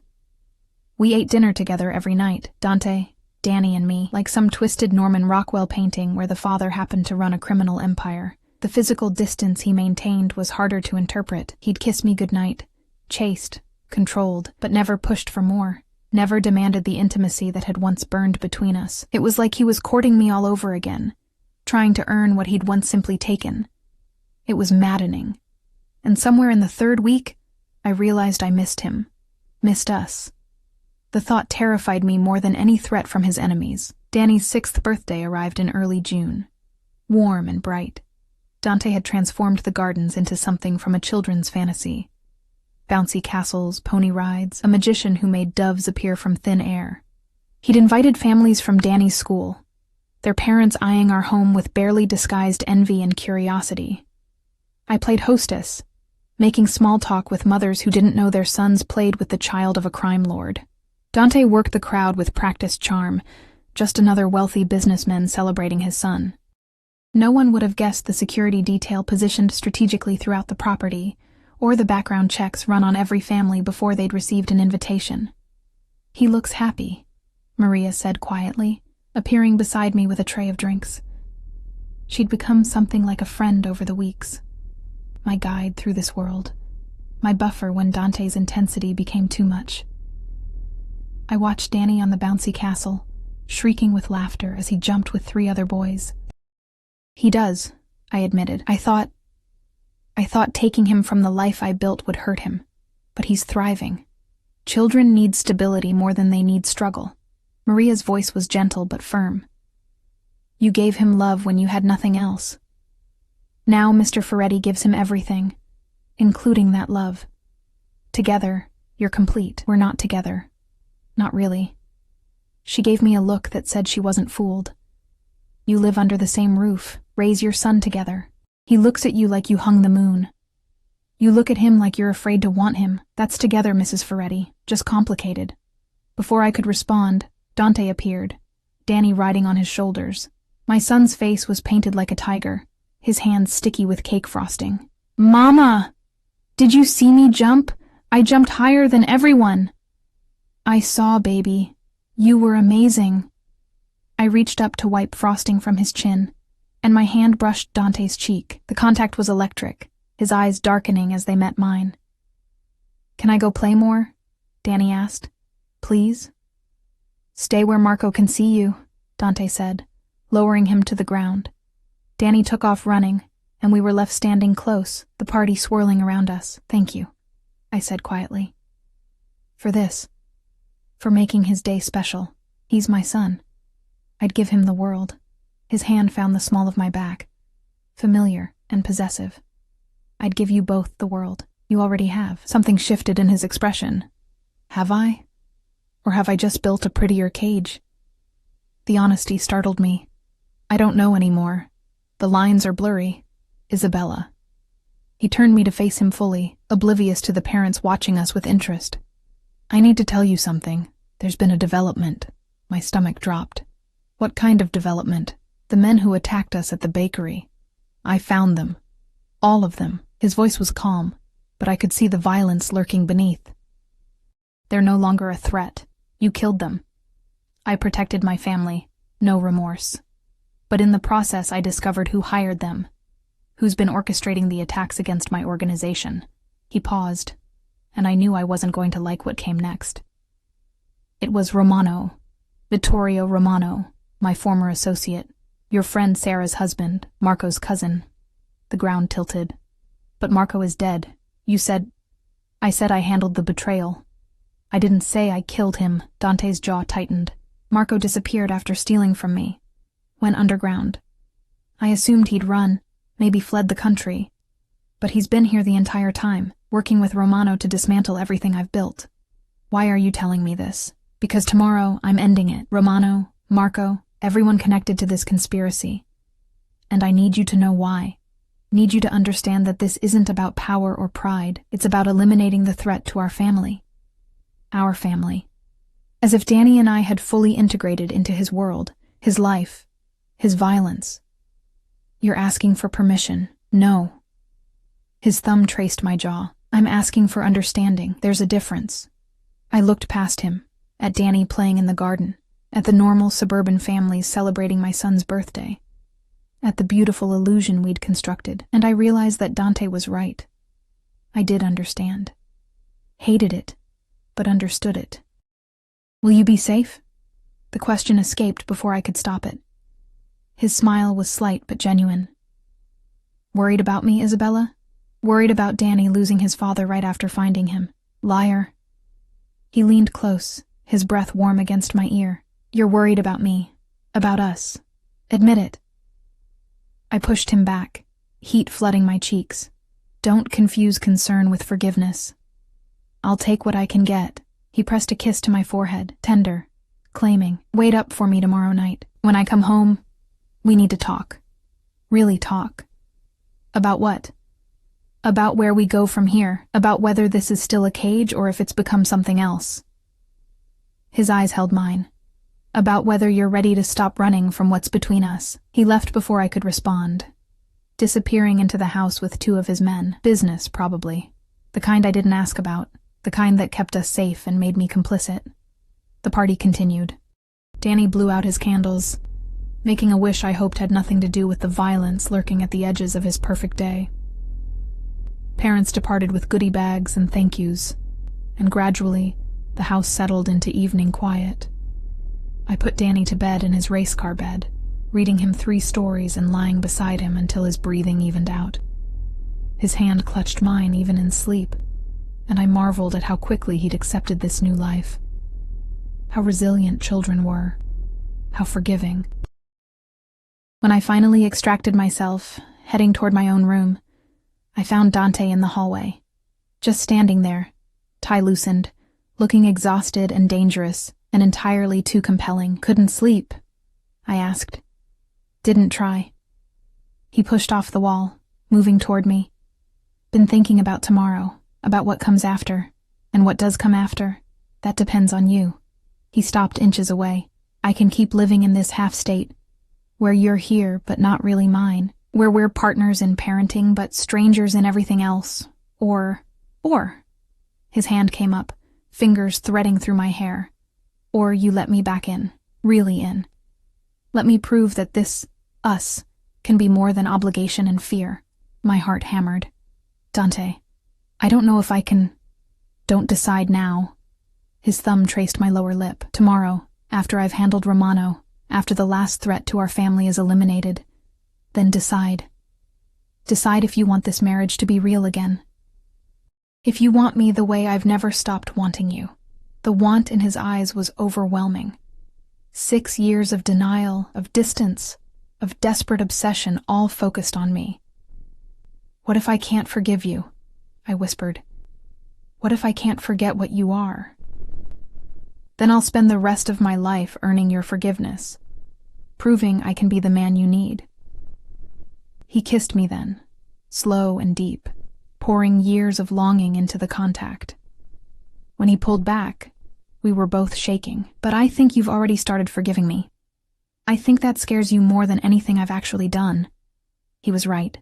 We ate dinner together every night, Dante, Danny, and me, like some twisted Norman Rockwell painting where the father happened to run a criminal empire. The physical distance he maintained was harder to interpret. He'd kiss me goodnight, chaste, controlled, but never pushed for more, never demanded the intimacy that had once burned between us. It was like he was courting me all over again, trying to earn what he'd once simply taken. It was maddening. And somewhere in the 3rd week, I realized I missed him, missed us. The thought terrified me more than any threat from his enemies. Danny's 6th birthday arrived in early June. Warm and bright. Dante had transformed the gardens into something from a children's fantasy. Bouncy castles, pony rides, a magician who made doves appear from thin air. He'd invited families from Danny's school, their parents eyeing our home with barely disguised envy and curiosity. I played hostess, making small talk with mothers who didn't know their sons played with the child of a crime lord. Dante worked the crowd with practiced charm, just another wealthy businessman celebrating his son. No one would have guessed the security detail positioned strategically throughout the property, or the background checks run on every family before they'd received an invitation. "He looks happy," Maria said quietly, appearing beside me with a tray of drinks. She'd become something like a friend over the weeks. My guide through this world. My buffer when Dante's intensity became too much. I watched Danny on the bouncy castle, shrieking with laughter as he jumped with 3 other boys. "He does," I admitted. I thought taking him from the life I built would hurt him. But he's thriving. Children need stability more than they need struggle. Maria's voice was gentle but firm. "You gave him love when you had nothing else. Now Mr. Ferretti gives him everything, including that love. Together, you're complete. We're not together. Not really." She gave me a look that said she wasn't fooled. "You live under the same roof, raise your son together. He looks at you like you hung the moon. You look at him like you're afraid to want him. That's together, Mrs. Ferretti, just complicated." Before I could respond, Dante appeared, Danny riding on his shoulders. My son's face was painted like a tiger, his hands sticky with cake frosting. "Mama! Did you see me jump? I jumped higher than everyone." "I saw, baby. You were amazing." I reached up to wipe frosting from his chin, and my hand brushed Dante's cheek. The contact was electric, his eyes darkening as they met mine. "Can I go play more?" Danny asked. "Please?" "Stay where Marco can see you," Dante said, lowering him to the ground. Danny took off running, and we were left standing close, the party swirling around us. "Thank you," I said quietly. "For this. For making his day special. He's my son. I'd give him the world." His hand found the small of my back, familiar and possessive. "I'd give you both the world. You already have." Something shifted in his expression. Have I? Or have I just built a prettier cage? The honesty startled me. "I don't know anymore. The lines are blurry. Isabella." He turned me to face him fully, oblivious to the parents watching us with interest. "I need to tell you something. There's been a development." My stomach dropped. "What kind of development?" "The men who attacked us at the bakery. I found them. All of them." His voice was calm, but I could see the violence lurking beneath. "They're no longer a threat. You killed them. I protected my family. No remorse. But in the process I discovered who hired them, who's been orchestrating the attacks against my organization." He paused, and I knew I wasn't going to like what came next. "It was Romano, Vittorio Romano, my former associate, your friend Sarah's husband, Marco's cousin." The ground tilted. "But Marco is dead. You said—" "I said I handled the betrayal. I didn't say I killed him." Dante's jaw tightened. "Marco disappeared after stealing from me. Went underground. I assumed he'd run, maybe fled the country. But he's been here the entire time, working with Romano to dismantle everything I've built. Why are you telling me this? Because tomorrow I'm ending it. Romano, Marco, everyone connected to this conspiracy. And I need you to know why. Need you to understand that this isn't about power or pride. It's about eliminating the threat to our family. Our family." As if Danny and I had fully integrated into his world, his life, his violence. "You're asking for permission." "No." His thumb traced my jaw. "I'm asking for understanding. There's a difference." I looked past him, at Danny playing in the garden, at the normal suburban families celebrating my son's birthday, at the beautiful illusion we'd constructed, and I realized that Dante was right. I did understand. Hated it, but understood it. "Will you be safe?" The question escaped before I could stop it. His smile was slight but genuine. "Worried about me, Isabella? Worried about Danny losing his father right after finding him. Liar." He leaned close, his breath warm against my ear. "You're worried about me. About us. Admit it." I pushed him back, heat flooding my cheeks. "Don't confuse concern with forgiveness. I'll take what I can get." He pressed a kiss to my forehead, tender, claiming, "Wait up for me tomorrow night. When I come home, we need to talk. Really talk." "About what?" "About where we go from here. About whether this is still a cage or if it's become something else." His eyes held mine. About whether you're ready to stop running from what's between us. He left before I could respond, disappearing into the house with 2 of his men. Business, probably. The kind I didn't ask about. The kind that kept us safe and made me complicit. The party continued. Danny blew out his candles, making a wish I hoped had nothing to do with the violence lurking at the edges of his perfect day. Parents departed with goodie bags and thank yous, and gradually, the house settled into evening quiet. I put Danny to bed in his race car bed, reading him 3 stories and lying beside him until his breathing evened out. His hand clutched mine even in sleep, and I marveled at how quickly he'd accepted this new life. How resilient children were. How forgiving. When I finally extracted myself, heading toward my own room, I found Dante in the hallway, just standing there, tie loosened, looking exhausted and dangerous, and entirely too compelling. Couldn't sleep? I asked. Didn't try. He pushed off the wall, moving toward me. Been thinking about tomorrow, about what comes after, and what does come after. That depends on you. He stopped inches away. I can keep living in this half-state, where you're here but not really mine, where we're partners in parenting but strangers in everything else, or, his hand came up, fingers threading through my hair, or you let me back in, really in. Let me prove that this, us, can be more than obligation and fear. My heart hammered. Dante, I don't know if I can. Don't decide now. His thumb traced my lower lip. Tomorrow, after I've handled Romano, after the last threat to our family is eliminated, then decide. Decide if you want this marriage to be real again. If you want me the way I've never stopped wanting you. The want in his eyes was overwhelming. 6 years of denial, of distance, of desperate obsession, all focused on me. What if I can't forgive you? I whispered. What if I can't forget what you are? Then I'll spend the rest of my life earning your forgiveness, proving I can be the man you need. He kissed me then, slow and deep, pouring years of longing into the contact. When he pulled back, we were both shaking. But I think you've already started forgiving me. I think that scares you more than anything I've actually done. He was right.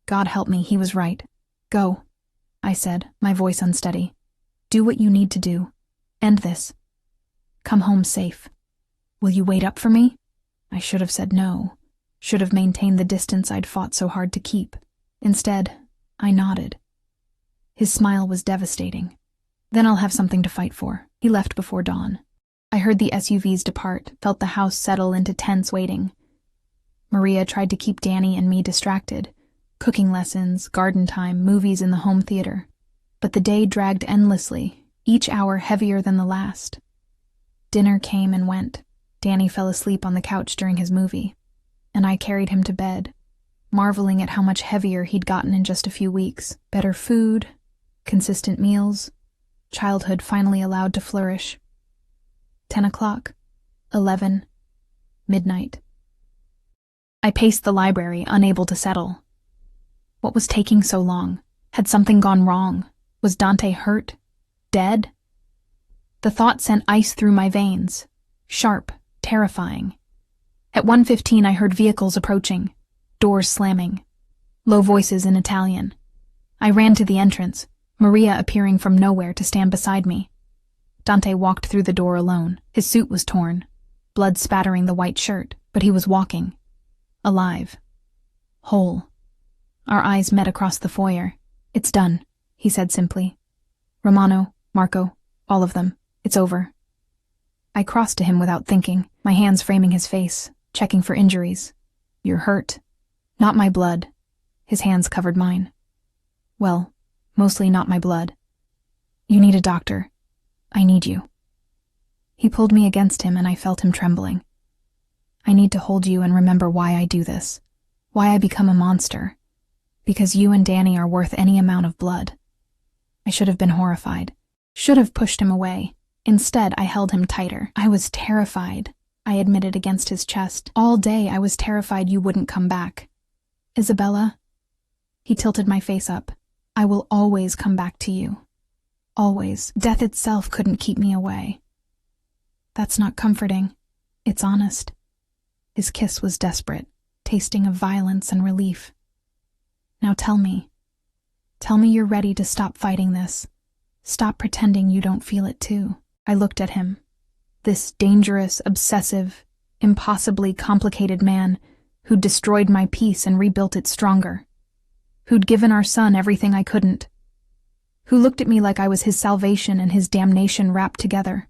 God help me, he was right. Go, I said, my voice unsteady. Do what you need to do. End this. Come home safe. Will you wait up for me? I should have said no. Should have maintained the distance I'd fought so hard to keep. Instead, I nodded. His smile was devastating. Then I'll have something to fight for. He left before dawn. I heard the SUVs depart, felt the house settle into tense waiting. Maria tried to keep Danny and me distracted. Cooking lessons, garden time, movies in the home theater. But the day dragged endlessly, each hour heavier than the last. Dinner came and went. Danny fell asleep on the couch during his movie, and I carried him to bed, marveling at how much heavier he'd gotten in just a few weeks. Better food, consistent meals, childhood finally allowed to flourish. 10 o'clock, 11, midnight. I paced the library, unable to settle. What was taking so long? Had something gone wrong? Was Dante hurt? Dead? The thought sent ice through my veins, sharp, terrifying. At 1:15 I heard vehicles approaching, doors slamming, low voices in Italian. I ran to the entrance, Maria appearing from nowhere to stand beside me. Dante walked through the door alone. His suit was torn, blood spattering the white shirt, but he was walking. Alive. Whole. Our eyes met across the foyer. It's done, he said simply. Romano, Marco, all of them. It's over. I crossed to him without thinking, my hands framing his face, checking for injuries. You're hurt. Not my blood. His hands covered mine. Well, mostly not my blood. You need a doctor. I need you. He pulled me against him and I felt him trembling. I need to hold you and remember why I do this. Why I become a monster. Because you and Danny are worth any amount of blood. I should have been horrified. Should have pushed him away. Instead, I held him tighter. I was terrified, I admitted against his chest. All day I was terrified you wouldn't come back. Isabella? He tilted my face up. I will always come back to you. Always. Death itself couldn't keep me away. That's not comforting. It's honest. His kiss was desperate, tasting of violence and relief. Now tell me you're ready to stop fighting this. Stop pretending you don't feel it too. I looked at him. This dangerous, obsessive, impossibly complicated man who'd destroyed my peace and rebuilt it stronger. Who'd given our son everything I couldn't. Who looked at me like I was his salvation and his damnation wrapped together.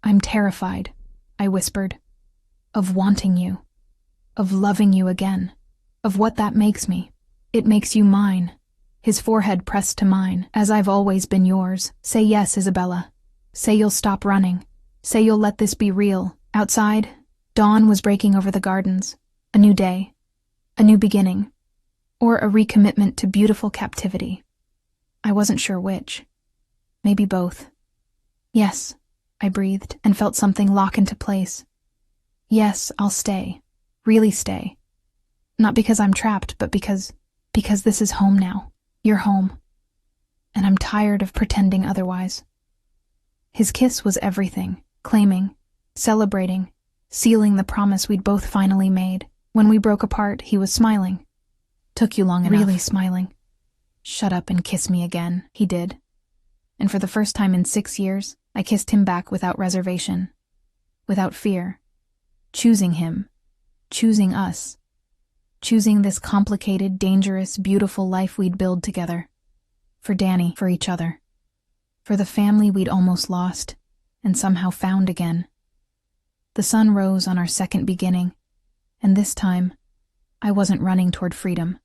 I'm terrified, I whispered, of wanting you, of loving you again, of what that makes me. It makes you mine. His forehead pressed to mine, as I've always been yours. Say yes, Isabella. Say you'll stop running. Say you'll let this be real. Outside, dawn was breaking over the gardens. A new day. A new beginning. Or a recommitment to beautiful captivity. I wasn't sure which. Maybe both. Yes, I breathed, and felt something lock into place. Yes, I'll stay. Really stay. Not because I'm trapped, but because this is home now. You're home. And I'm tired of pretending otherwise. His kiss was everything, claiming, celebrating, sealing the promise we'd both finally made. When we broke apart, he was smiling. Took you long enough. Really smiling. Shut up and kiss me again, he did. And for the first time in 6 years, I kissed him back without reservation, without fear. Choosing him, choosing us, choosing this complicated, dangerous, beautiful life we'd build together. For Danny, for each other. For the family we'd almost lost, and somehow found again. The sun rose on our second beginning, and this time, I wasn't running toward freedom.